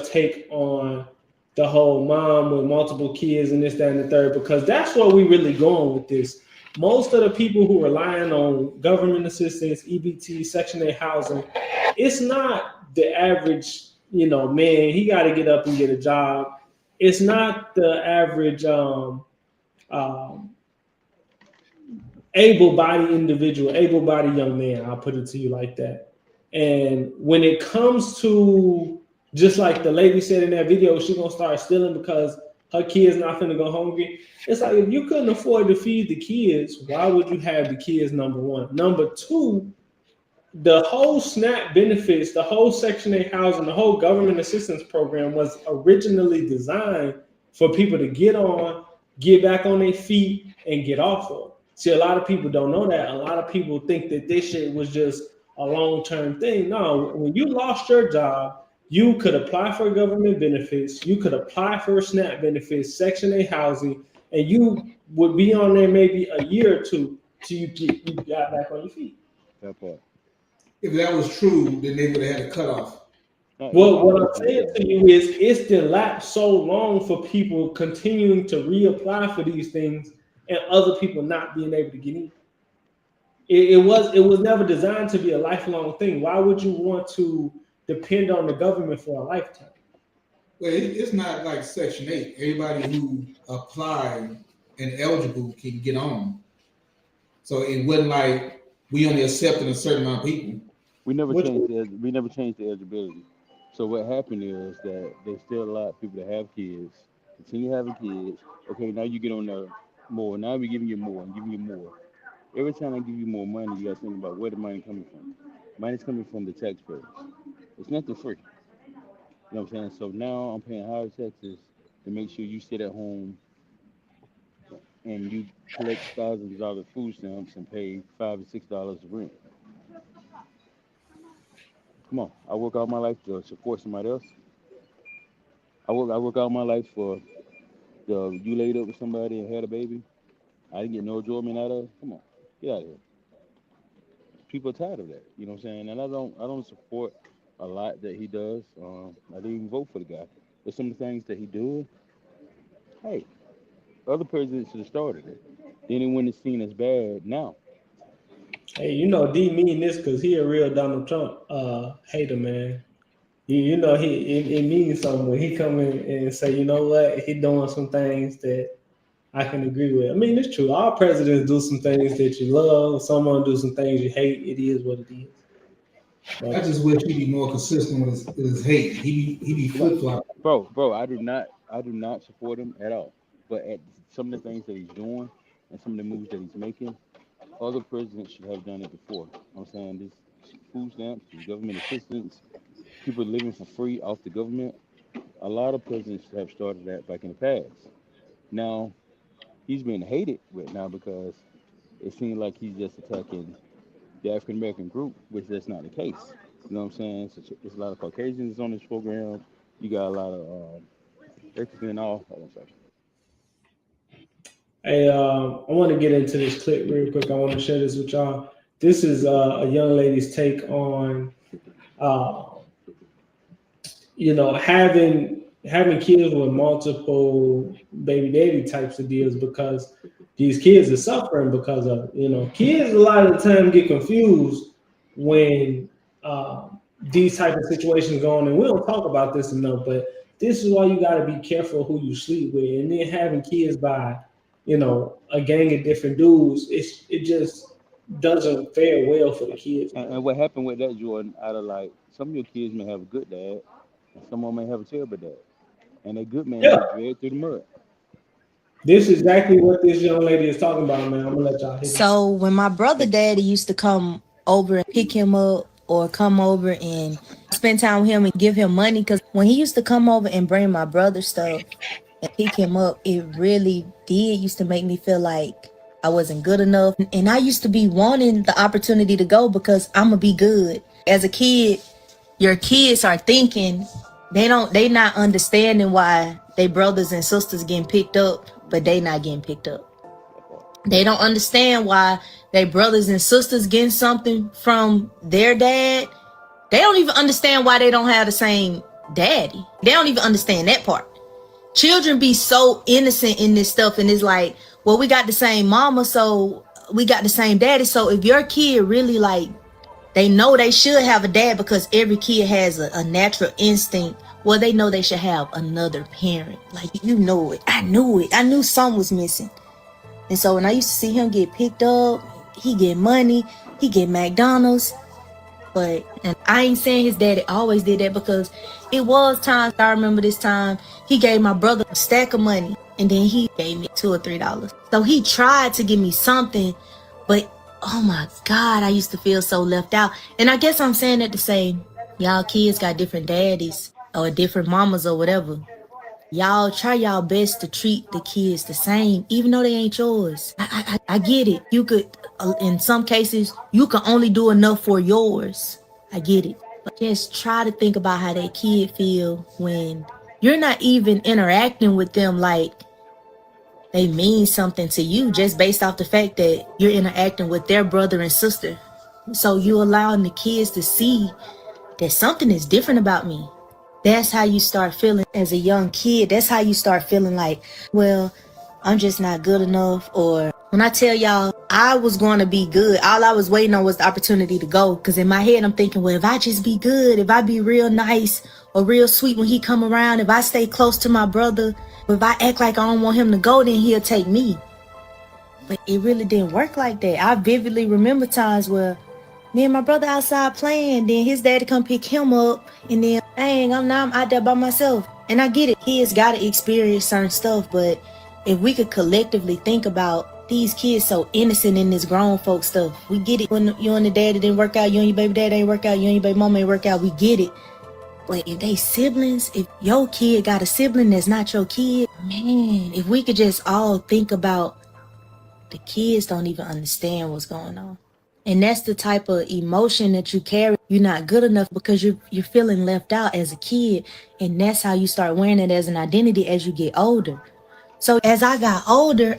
B: take on the whole mom with multiple kids and this, that, and the third, because that's where we really going with this. Most of the people who are relying on government assistance, EBT, Section 8 housing, it's not the average, man, he got to get up and get a job. It's not the average um, able-bodied individual, able-bodied young man. I'll put it to you like that. And when it comes to, just like the lady said in that video, she's gonna start stealing because her kids not gonna go hungry. It's like, if you couldn't afford to feed the kids, why would you have the kids? Number one. Number two, the whole SNAP benefits, the whole Section 8 housing, the whole government assistance program was originally designed for people to get back on their feet, and get off of. See, a lot of people don't know that. A lot of people think that this shit was just a long-term thing. No, when you lost your job, you could apply for government benefits, you could apply for SNAP benefits, Section 8 housing, and you would be on there maybe a year or two till you got back on your feet.
A: That part.
C: If that was true, then they would have had a cutoff.
A: No, it's
B: Well, what I'm
A: always been
B: saying
A: that.
B: to you is it's been lapsed so long for people continuing to reapply for these things and other people not being able to get in. It was never designed to be a lifelong thing. Why would you want to depend on the government for a lifetime?
C: Well, it's not like Section 8. Everybody who applied and eligible can get on. So it wasn't like we only accepted a certain amount of people.
B: Which
A: We never changed the eligibility. So what happened is that they still allow people to have kids, continue having kids. Okay, now you get on there more. Now we're giving you more and giving you more. Every time I give you more money, you got to think about where the money coming from. Money's coming from the taxpayers. It's nothing free. You know what I'm saying? So now I'm paying higher taxes to make sure you sit at home and you collect thousands of dollars food stamps and pay $5 or $6 of rent. Come on, I work all my life to support somebody else. I work all my life for you laid up with somebody and had a baby. I didn't get no enjoyment out of it. Come on, get out of here. People are tired of that. You know what I'm saying? And I don't support a lot that he does. I didn't even vote for the guy. But some of the things that he do, hey, other presidents should have started it. Then it wouldn't seen as bad now.
B: Hey, you know D mean this because he a real Donald Trump hater, man. You know it means something when he come in and say, you know what, he doing some things that I can agree with. I mean, it's true. All presidents do some things that you love. Someone do some things you hate. It is what it is.
C: I
B: But
C: just wish he'd be more consistent with his hate. He be
A: Right.
C: flip flopping.
A: Bro, I do not support him at all. But at some of the things that he's doing and some of the moves that he's making, other presidents should have done it before. I'm saying this food stamps, this government assistance, people living for free off the government. A lot of presidents have started that back in the past. Now he's being hated with now because it seems like he's just attacking the African American group, which that's not the case. You know what I'm saying? So it's a lot of Caucasians on this program. You got a lot of Mexican and all. Hold on a second.
B: hey, I want to get into this clip real quick. I want to share this with y'all. This is a young lady's take on, uh, having kids with multiple baby daddy types of deals because these kids are suffering because of it. Kids a lot of the time get confused when these type of situations go on, and we don't talk about this enough, but this is why you got to be careful who you sleep with, and then having kids by a gang of different dudes, it just doesn't fare well for the kids,
A: And
B: man.
A: what happened with that, Jordan? Out of like some of your kids may have a good dad, and some of them may have a terrible dad, and a good man
B: Yeah,
A: get dragged through the mud.
B: this is exactly what this young lady is talking about, man. I'm gonna let y'all hit it.
E: So when my brother daddy used to come over and pick him up or come over and spend time with him and give him money, because when he used to come over and bring my brother stuff and pick him up, it really did used to make me feel like I wasn't good enough. And I used to be wanting the opportunity to go because I'm gonna be good. As a kid, your kids are thinking they not understanding why they brothers and sisters getting picked up, but they not getting picked up.
A: That part.
E: They don't understand why they brothers and sisters getting something from their dad. They don't even understand why they don't have the same daddy. They don't even understand that part. Children be so innocent in this stuff, and it's like, well, we got the same mama, so we got the same daddy. So if your kid really like, they know they should have a dad because every kid has a natural instinct. Well, they know they should have another parent. Like, you know it. I knew it. I knew something was missing. And so when I used to see him get picked up, he get money, he get McDonald's. And I ain't saying his daddy always did that, because it was times, I remember this time, he gave my brother a stack of money and then he gave me $2 or $3. So he tried to give me something, but oh my God, I used to feel so left out. And I guess I'm saying that to say, y'all kids got different daddies or different mamas or whatever. Y'all try y'all best to treat the kids the same, even though they ain't yours. I get it. You could, in some cases, you can only do enough for yours. I get it. But just try to think about how that kid feel when you're not even interacting with them like they mean something to you, just based off the fact that you're interacting with their brother and sister. So you allowing the kids to see that something is different about me. That's how you start feeling as a young kid. That's how you start feeling like, well, I'm just not good enough. Or when I tell y'all I was going to be good, all I was waiting on was the opportunity to go. Because in my head, I'm thinking, well, if I just be good, if I be real nice or real sweet when he come around, if I stay close to my brother, if I act like I don't want him to go, then he'll take me. But it really didn't work like that. I vividly remember times where me and my brother outside playing, then his daddy come pick him up, and then dang, I'm out there by myself. And I get it, kids gotta experience certain stuff, but if we could collectively think about these kids so innocent in this grown folk stuff, we get it. When you and the daddy didn't work out, you and your baby daddy ain't work out, you and your baby mama ain't work out, we get it. But if they siblings, if your kid got a sibling that's not your kid, man, if we could just all think about the kids don't even understand what's going on. And that's the type of emotion that you carry. You're not good enough because you're feeling left out as a kid. And that's how you start wearing it as an identity as you get older. So as I got older,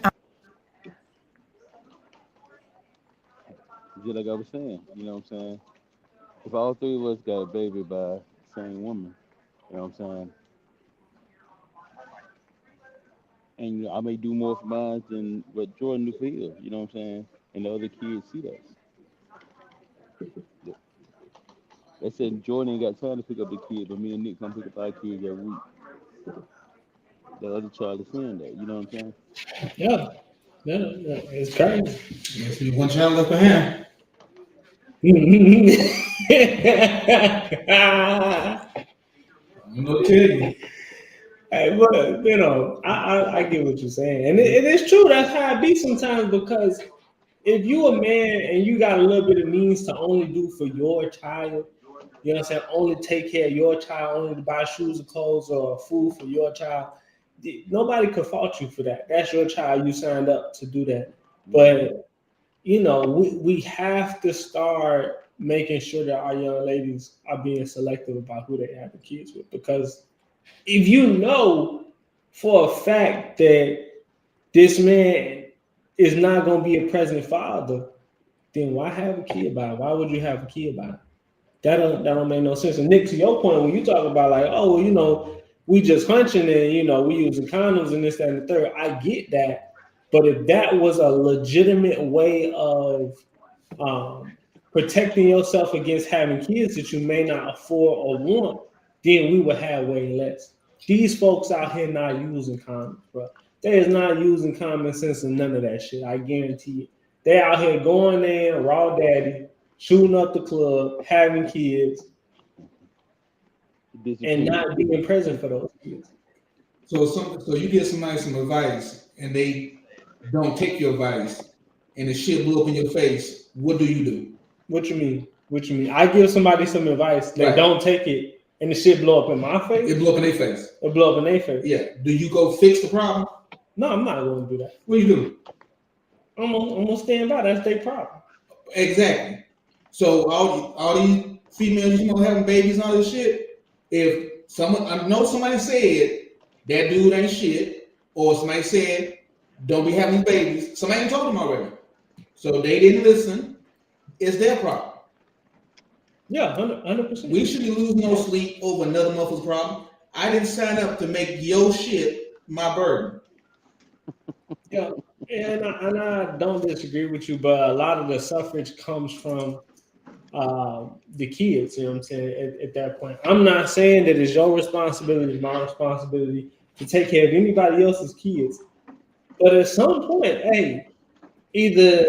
A: Just like I was saying, you know what I'm saying? If all three of us got a baby by the same woman, you know what I'm saying? And I may do more for mine than what Jordan do for his, you know what I'm saying? And the other kids see that. They said Jordan ain't got time to pick up the kid, but me and Nick come pick up our kids every week. The other child is seeing that, you know what I'm saying?
B: Yeah, it's crazy.
C: Yes, we one child left behind. I'm gonna tell you.
B: Hey, but I get what you're saying, and it is true. That's how it be sometimes. Because if you a man and you got a little bit of means to only do for your child, you know what I'm saying, only take care of your child, only to buy shoes or clothes or food for your child, nobody could fault you for that. That's your child. You signed up to do that.
A: Mm-hmm.
B: But we have to start making sure that our young ladies are being selective about who they have kids with, because if you know for a fact that this man is not going to be a present father, then why have a kid by it? Why would you have a kid by it? That don't make no sense. And Nick, to your point, when you talk about like, oh, well, we just hunching and we using condoms and this, that, and the third, I get that. But if that was a legitimate way of protecting yourself against having kids that you may not afford or want, then we would have way less. These folks out here not using condoms, bro. They is not using common sense and none of that shit. I guarantee it. They out here going in raw daddy, shooting up the club, having kids, and
A: Disappeared.
B: not being present for those kids.
C: So you get somebody some advice and they don't take your advice and the shit blew up in your face. What do you do?
B: What you mean? What you mean? I give somebody some advice, they
C: Right.
B: don't take it, and the shit blow up in my face.
C: It blew up in their face.
B: It blow up in their face.
C: Yeah. Do you go fix the problem?
B: No, I'm not going to do that.
C: What do you do?
B: I'm gonna stand by. That's their problem.
C: Exactly. So all these females, having babies and all this shit. If I know somebody said that dude ain't shit, or somebody said don't be having babies, somebody told them already. So they didn't listen. It's their problem.
B: Yeah, 100%.
C: We shouldn't lose no sleep over another motherfucker's problem. I didn't sign up to make your shit my burden.
B: Yeah, and I don't disagree with you, but a lot of the suffrage comes from the kids. You know what I'm saying? At that point, I'm not saying that it's your responsibility, it's my responsibility to take care of anybody else's kids. But at some point, hey, either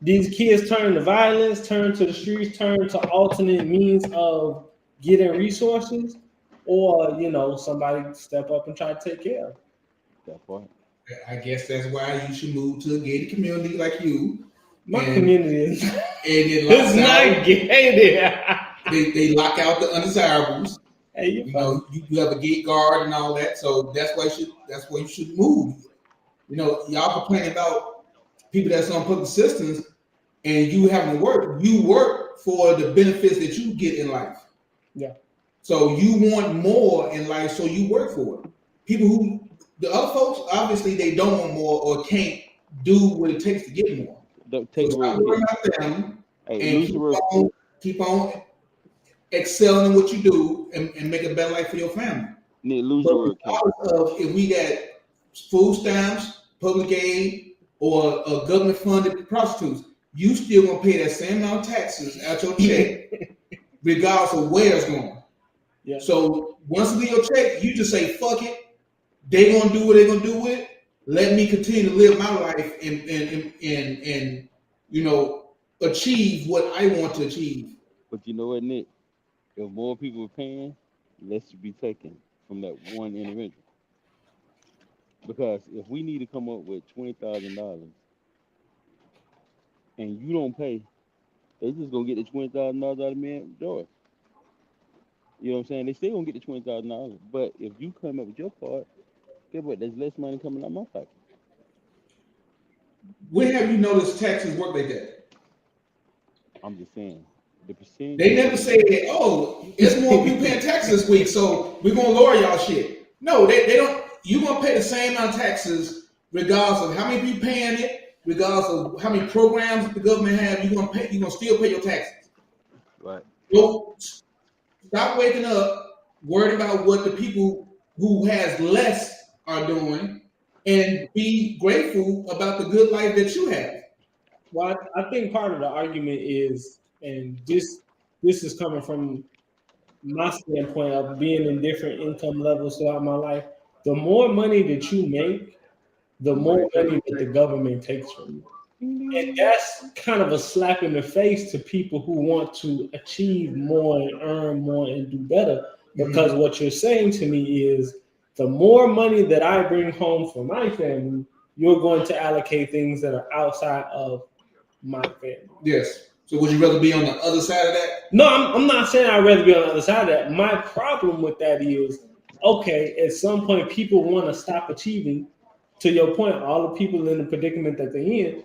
B: these kids turn to violence, turn to the streets, turn to alternate means of getting resources, or somebody step up and try to take care of them.
A: That part.
C: I guess that's why you should move to a gated community like you.
B: My community is
C: it's
B: not gated.
C: They lock out the undesirables.
B: Hey,
C: you have a gate guard and all that, so that's why you should move. Y'all complaining about people that's on public assistance and you having to work. You work for the benefits that you get in life.
B: Yeah.
C: So you want more in life, so you work for it. The other folks, obviously, they don't want more or can't do what it takes to get more.
A: Don't take
C: so stop worrying about them
A: and
C: keep on excelling in what you do and make a better life for your family. If we got food stamps, public aid, or government funded prostitutes, you still gonna pay that same amount of taxes out your check, regardless of where it's going.
B: Yeah.
C: So once you get your check, you just say fuck it. They gonna do what they gonna do with it. Let me continue to live my life and achieve what I want to achieve.
A: But you know what, Nick? If more people are paying, less should be taken from that one individual. Because if we need to come up with $20,000 and you don't pay, they just gonna get the $20,000 out of me and George. You know what I'm saying? They still gonna get the $20,000, but if you come up with your part, guess what? There's less money coming out my pocket.
C: When have you noticed taxes work like that?
A: I'm just saying the percentage
C: They
A: of
C: never
A: people.
C: say, oh, it's more people paying taxes this week, so we're gonna lower y'all shit. No, they don't. You're gonna pay the same amount of taxes regardless of how many people paying it, regardless of how many programs the government have. You're gonna still pay your taxes.
A: Right.
C: So stop waking up worried about what the people who has less are doing, and be grateful about the good life that you have.
B: Well, I think part of the argument is, and this is coming from my standpoint of being in different income levels throughout my life. The more money that you make, the
A: The more
B: more
A: they take.
B: money that the government takes from you.
A: Ding, ding,
B: And
A: ding.
B: that's kind of a slap in the face to people who want to achieve more and earn more and do better. Because what you're saying to me is the more money that I bring home for my family, you're going to allocate things that are outside of my family.
C: Yes. So would you rather be on the other side of that?
B: No, I'm not saying I'd rather be on the other side of that. My problem with that is, okay, at some point people want to stop achieving. To your point, all the people in the predicament that they're in,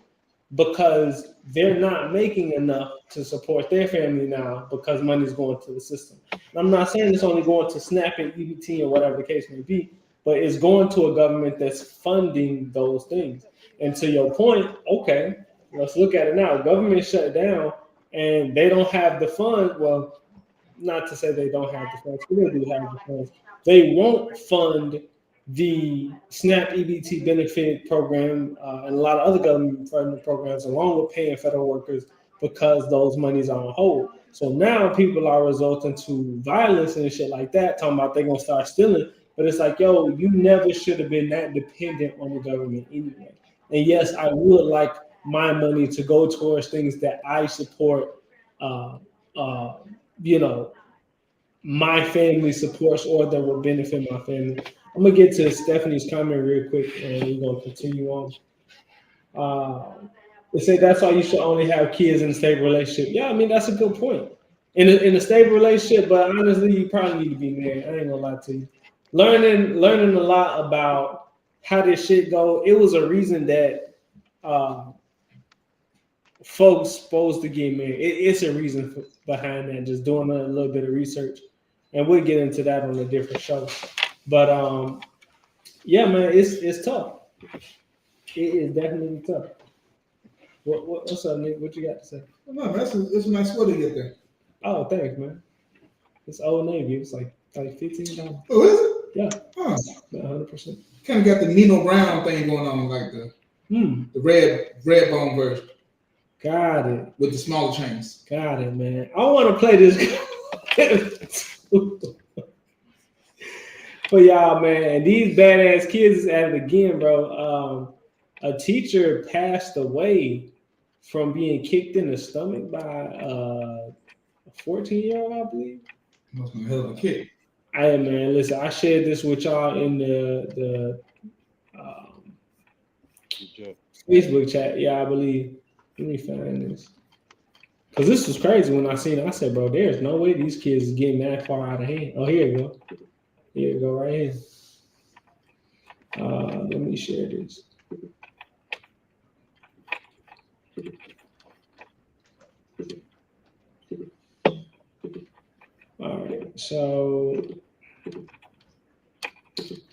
B: because they're not making enough to support their family now because money's going to the system. And I'm not saying it's only going to SNAP and EBT or whatever the case may be, but it's going to a government that's funding those things. And to your point, okay, let's look at it now. Government shut down and they don't have the funds. Well, not to say they don't have the funds, they do have the funds. They won't fund the SNAP EBT benefit program and a lot of other government funding programs, along with paying federal workers, because those monies are on hold. So now people are resulting to violence and shit like that, talking about they're gonna start stealing. But it's like, yo, you never should have been that dependent on the government anyway. And yes, I would like my money to go towards things that I support. Uh, uh, you know, my family supports or that will benefit my family. I'm gonna get to Stephanie's comment real quick, and we're gonna continue on. They say that's why you should only have kids in a stable relationship. Yeah, I mean that's a good point. In a stable relationship, but honestly, you probably need to be married. I ain't gonna lie to you. Learning a lot about how this shit go. It was a reason that uh, folks supposed to get married. It's a reason behind that. Just doing a little bit of research, and we'll get into that on a different show. But yeah, man, it's tough. It is definitely tough. What's up, Nick? What you got to say?
C: No, that's a nice sweater you get there.
B: Oh, thanks, man. It's Old Navy. It's like $15.
C: Oh, is it?
B: Yeah,
C: Huh.
B: 100%.
C: Kind of got the Nino Brown thing going on, like the red bone version
B: Got it.
C: with the smaller chains.
B: Got it, man. I want to play this for y'all, man. These badass kids is at it again, bro. A teacher passed away from being kicked in the stomach by a 14-year-old, I believe.
C: Must be a hell of a kick.
B: Hey, man, listen, I shared this with y'all in the Facebook chat. Yeah, I believe. Let me find this. Because this was crazy when I seen it. I said, bro, there's no way these kids is getting that far out of hand. Oh, here you go. Here you go, right here. Let me share this. All right, so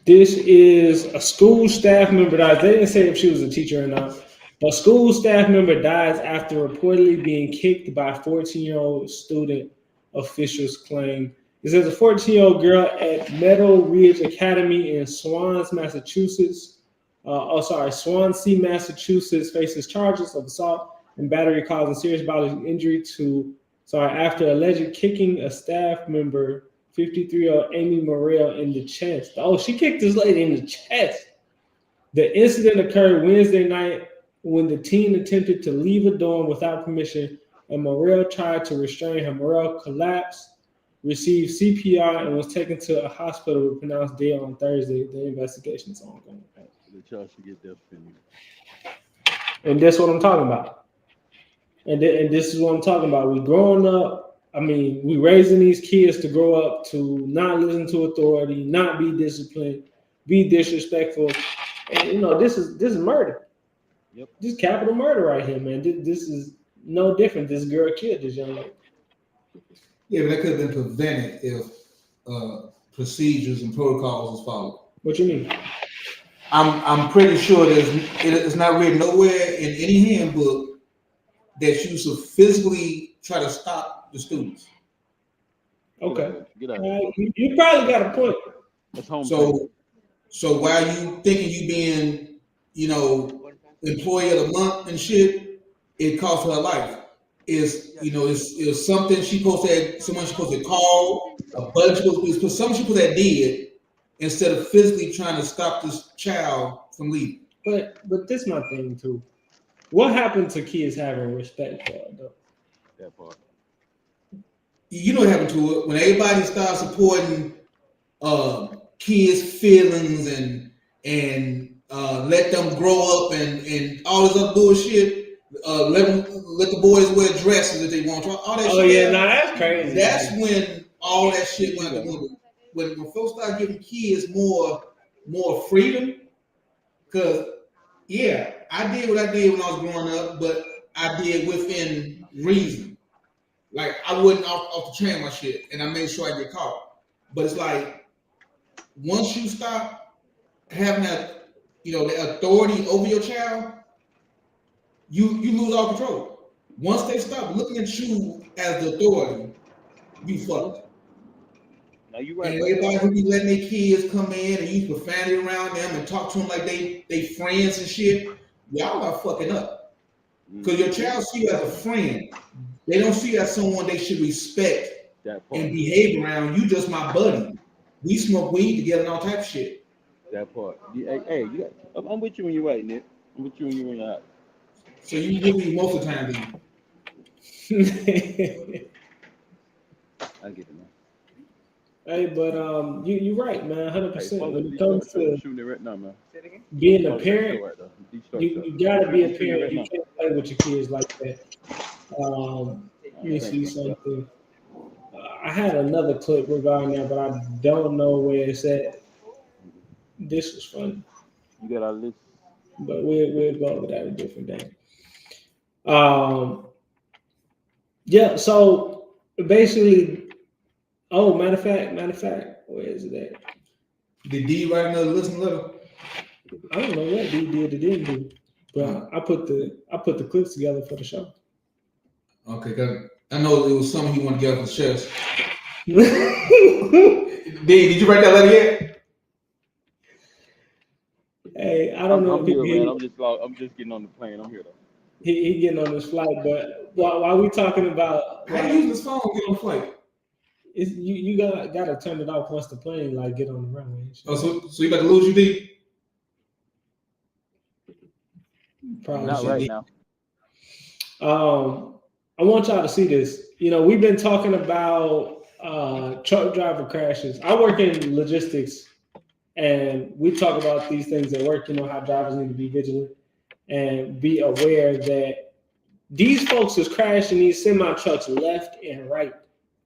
B: this is a school staff member dies. They didn't say if she was a teacher or not. A school staff member dies after reportedly being kicked by 14-year-old student, officials claim. It says a 14-year-old girl at Meadow Ridge Academy in Swansea, Massachusetts, faces charges of assault and battery causing serious bodily injury after alleged kicking a staff member, 53-year-old Amy Morrell, in the chest. Oh, she kicked this lady in the chest. The incident occurred Wednesday night when the teen attempted to leave a dorm without permission, and Morrell tried to restrain her. Morrell collapsed, received CPR, and was taken to a hospital but pronounced dead on Thursday. The investigation is ongoing.
A: The child should get death penalty.
B: And that's what I'm talking about. And this is what I'm talking about. We growing up. I mean, we raising these kids to grow up to not listen to authority, not be disciplined, be disrespectful, and this is murder.
A: Yep.
B: This is capital murder right here, man. This is no different. This girl killed this young lady.
C: Yeah, but that could have been prevented if procedures and protocols was followed.
B: What you mean?
C: I'm pretty sure it's not written nowhere in any handbook that you should physically try to stop the students.
B: Okay.
A: Get out of here.
B: You probably got a point.
A: That's home.
C: So while you thinking you being, employee of the month and shit, it cost her life. It's something someone she supposed to call, a button something she supposed to did instead of physically trying to stop this child from leaving.
B: But this is my thing too. What happened to kids having respect for adults?
A: That part.
C: You know what happened to it when everybody starts supporting kids' feelings and let them grow up and all this other bullshit. Let the boys wear dresses if they want to. All that
B: oh
C: shit.
B: Yeah, that's crazy.
C: That's when all that shit went out the window. When folks start giving kids more freedom, because I did what I did when I was growing up, but I did within reason. Like I wouldn't off the chain my shit, and I made sure I get caught. But it's like once you stop having that, the authority over your child, you lose all control. Once they stop looking at you as the authority, you fucked.
A: Now you right.
C: And everybody who be letting their kids come in and use profanity around them and talk to them like they friends and shit, y'all are fucking up. Because your child see you as a friend. They don't see you as someone they should respect and behave around. You just my buddy. We smoke weed together and all type of shit.
A: That part. Hey, I'm with you when you're right, Nick. I'm with you when you're right.
C: So you give me most of the time, then.
A: I get it, man.
B: Hey, but you're right, man, 100%. When it comes to
A: shooting it right now, man.
B: Being a parent, you gotta be a parent. You can't play with your kids like that. Let me see something. I had another clip regarding that, but I don't know where it's at. This was funny.
A: You got our list,
B: but we'll go over that a different day. Yeah. So basically. Oh, matter of fact, where is it at?
C: Did Dee write another listen letter?
B: I don't know what Dee did or didn't do, but I put the clips together for the show.
C: Okay, good. I know it was something he wanted to get off his chest. Dee, did you write that letter yet?
B: Hey, I don't know.
A: I'm here, man. I'm just getting on the plane. I'm here though.
B: He getting on this flight, but while we talking about
C: how you use this phone to get on the flight?
B: You gotta turn it off once the plane get on the runway.
C: Oh, so you about to lose you, D?
B: Probably
A: not right now.
B: I want y'all to see this. We've been talking about truck driver crashes. I work in logistics, and we talk about these things at work. How drivers need to be vigilant and be aware that these folks is crashing these semi trucks left and right.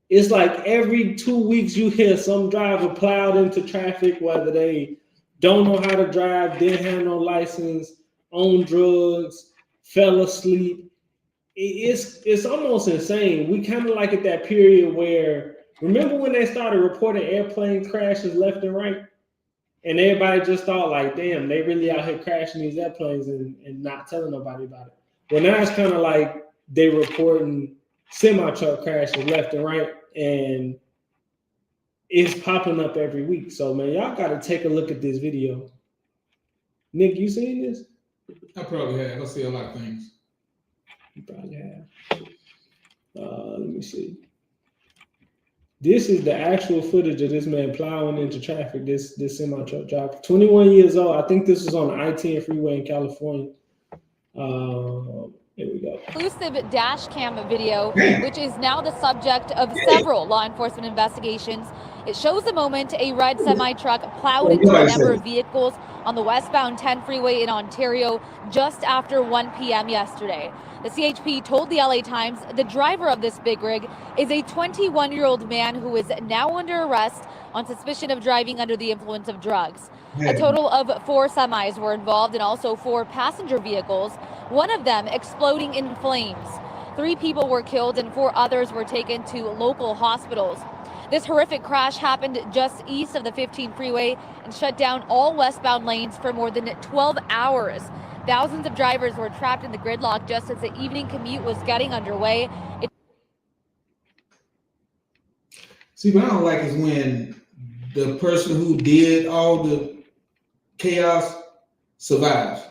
B: It's like every 2 weeks you hear some driver plowed into traffic, whether they don't know how to drive, didn't have no license, on drugs, fell asleep. It's almost insane. We kind of like at that period where, remember when they started reporting airplane crashes left and right? And everybody just thought like, damn, they really out here crashing these airplanes and not telling nobody about it. Well, now it's kind of like they reporting semi-truck crashes left and right, and it's popping up every week. So, man, y'all got to take a look at this video. Nick, you seen this?
C: I probably have. I see a lot of things.
B: You probably have. Let me see. This is the actual footage of this man plowing into traffic, this semi-truck driver. 21 years old. I think this was on the I-10 freeway in California. Here we go.
F: Exclusive dash cam video, which is now the subject of several law enforcement investigations. It shows the moment a red semi-truck plowed into a number of vehicles on the westbound 10 freeway in Ontario just after 1 p.m. yesterday. The CHP told the LA Times the driver of this big rig is a 21-year-old man who is now under arrest on suspicion of driving under the influence of drugs. A total of 4 semis were involved and also 4 passenger vehicles, one of them exploding in flames. 3 people were killed and 4 others were taken to local hospitals. This horrific crash happened just east of the 15 freeway and shut down all westbound lanes for more than 12 hours. Thousands of drivers were trapped in the gridlock just as the evening commute was getting underway.
C: See, what I don't like is when the person who did all the chaos survives.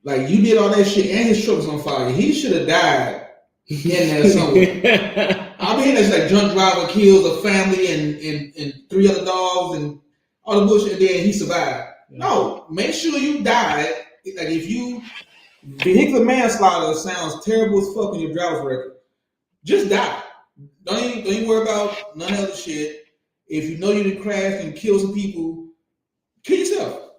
C: Like, you did all that shit and his truck was on fire. He should have died in there somewhere. I mean, it's like drunk driver kills a family and 3 other dogs and all the bullshit, and then he survived. Yeah. No, make sure you die. Like, if you vehicular manslaughter sounds terrible as fuck in your driver's record, just die. Don't even worry about none of the other shit. If you know you didn't crash and kill some people, kill yourself.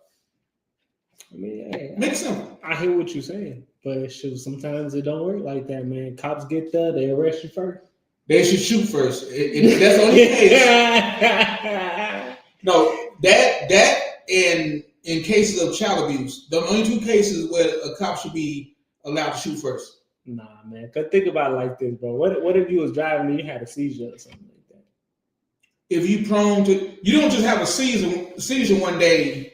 B: I mean, hey,
C: make it simple.
B: I hear what you're saying, but sometimes it don't work like that, man. Cops get there, they arrest you first.
C: They should shoot first. If that's the only case. No, that and in cases of child abuse, the only 2 cases where a cop should be allowed to shoot first.
B: Nah, man. Cause think about it like this, bro. What if you was driving and you had a seizure or something like that?
C: If you prone to, you don't just have a seizure one day,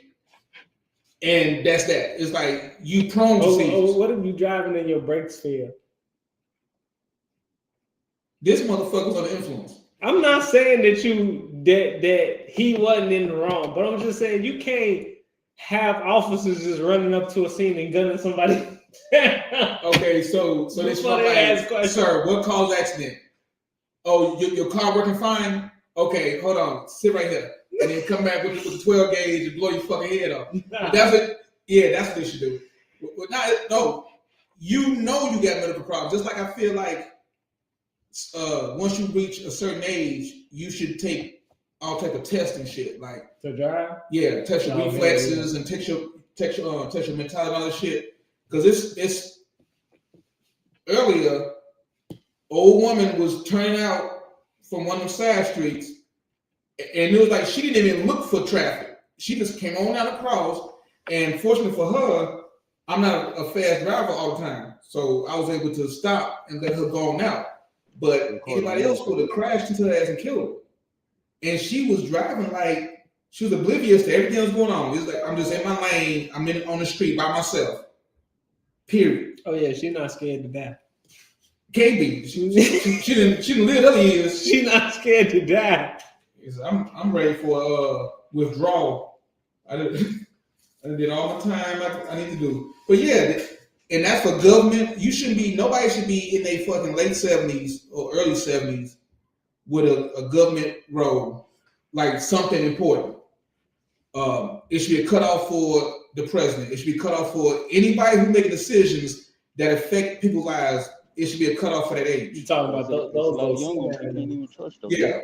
C: and that's that. It's like you prone to seizures.
B: What if you driving and your brakes fail?
C: This motherfucker's under influence.
B: I'm not saying that he wasn't in the wrong, but I'm just saying you can't have officers just running up to a scene and gunning somebody.
C: Okay, so this like, sir, what caused the accident? Oh, your car working fine? Okay, hold on, sit right here, and then come back with the 12 gauge and blow your fucking head off. That's it. Yeah, that's what they should do. No, you know you got medical problems. Just like I feel like once you reach a certain age, you should take all type of tests and shit, like
B: to drive.
C: Yeah, test your reflexes and test your mentality and all that shit. Because it's earlier, old woman was turning out from one of them side streets, and it was like she didn't even look for traffic. She just came on out across, and fortunately for her, I'm not a fast driver all the time, so I was able to stop and let her go on out. But anybody else would have crashed into her ass and killed her. And she was driving like she was oblivious to everything that was going on. It's like, I'm just in my lane, I'm on the street by myself. Period.
B: Oh yeah, she's not scared to die.
C: Can't be. She didn't live other years.
B: She's not scared to die.
C: I'm ready for withdrawal. I did all the time I need to do. But yeah, and that's for government. Nobody should be in their fucking late 70s or early 70s with a government role, like something important. It should be a cutoff for the president. It should be cut off for anybody who making decisions that affect people's lives. It should be a cutoff for that age.
B: You talking about those
A: young ones you can't even trust them.
C: Yeah.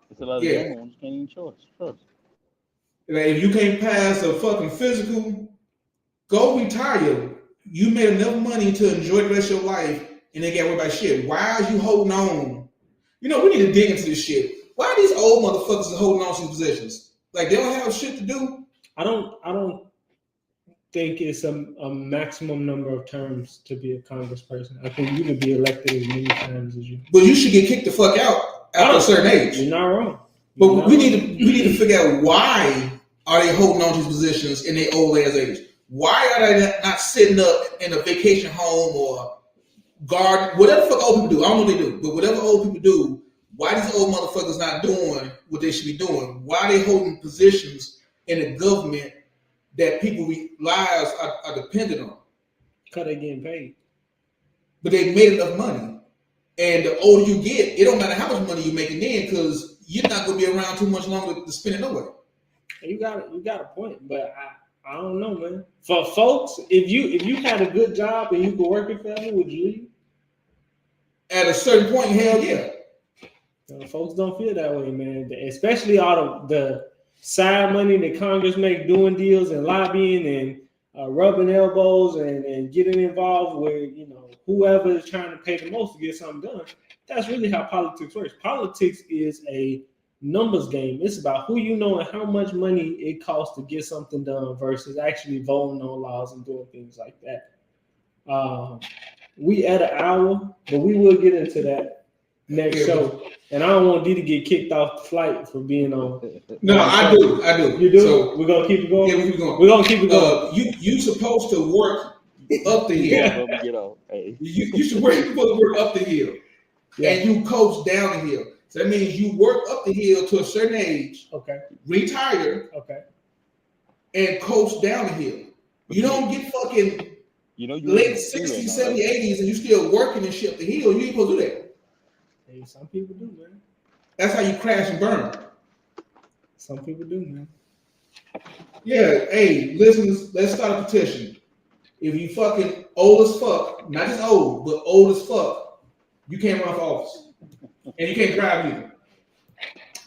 A: It's a lot of young ones you can't even trust.
C: Like, if you can't pass a fucking physical, go retire. You made enough money to enjoy the rest of your life, and they got worried about shit. Why are you holding on? We need to dig into this shit. Why are these old motherfuckers holding on to these positions? Like, they don't have shit to do.
B: I don't think it's a maximum number of terms to be a congressperson. I think you can be elected as many times as you.
C: But you should get kicked the fuck out after a certain age.
B: You're not wrong.
C: But we need to figure out why are they holding on to these positions in their old ass age? Why are they not sitting up in a vacation home or garden? Whatever the fuck old people do, I don't know what they do, but whatever old people do, why these old motherfuckers not doing what they should be doing? Why are they holding positions in the government that people's lives are dependent on?
B: Because they're getting paid.
C: But they made enough money. And the older you get, it don't matter how much money you're making then, because you're not going to be around too much longer to spend it nowhere.
B: You got a point, but I don't know, man. For folks, if you had a good job and you could work it for them, would you leave?
C: At a certain point, hell yeah.
B: Folks don't feel that way, man. Especially all of the side money that Congress make doing deals and lobbying and rubbing elbows and getting involved with, whoever is trying to pay the most to get something done. That's really how politics works. Politics is a numbers game. It's about who you know and how much money it costs to get something done versus actually voting on laws and doing things like that. we at an hour, but we will get into that next show. And I don't want Dee to get kicked off the flight for being on.
C: No, I do.
B: You do?
C: So
B: we're gonna keep it going.
C: Yeah, we keep going.
B: We're gonna keep it going.
C: You supposed to work up the hill.
A: Get off. Hey.
C: You should work. You supposed to work up the hill, and you coast down the hill. So that means you work up the hill to a certain age.
B: Okay.
C: Retire.
B: Okay.
C: And coast down the hill. You don't get fucking late 60s, 70s, 80s, and you still working and shit up the hill. You ain't supposed to do that.
B: Hey, some people do, man.
C: That's how you crash and burn.
B: Some people do, man.
C: Yeah, hey, listeners, let's start a petition. If you fucking old as fuck, not just old, but old as fuck, you can't run for office. And you can't drive either.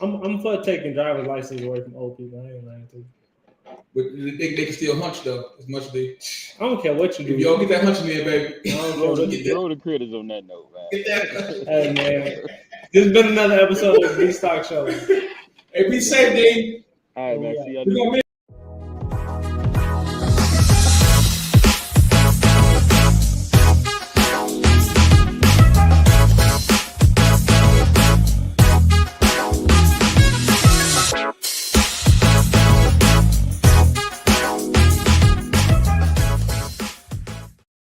B: I'm for taking driver's license away from old people. I ain't lying to you.
C: But they can still hunch though, as much as they.
B: I don't care what you do.
C: If y'all get that hunching in, baby.
A: Roll the critters on that note, man.
C: Get that.
B: Hey, man. This has been another episode of the Dee Starks Show.
C: Hey, be safe, Dee.
A: All right, man. See y'all.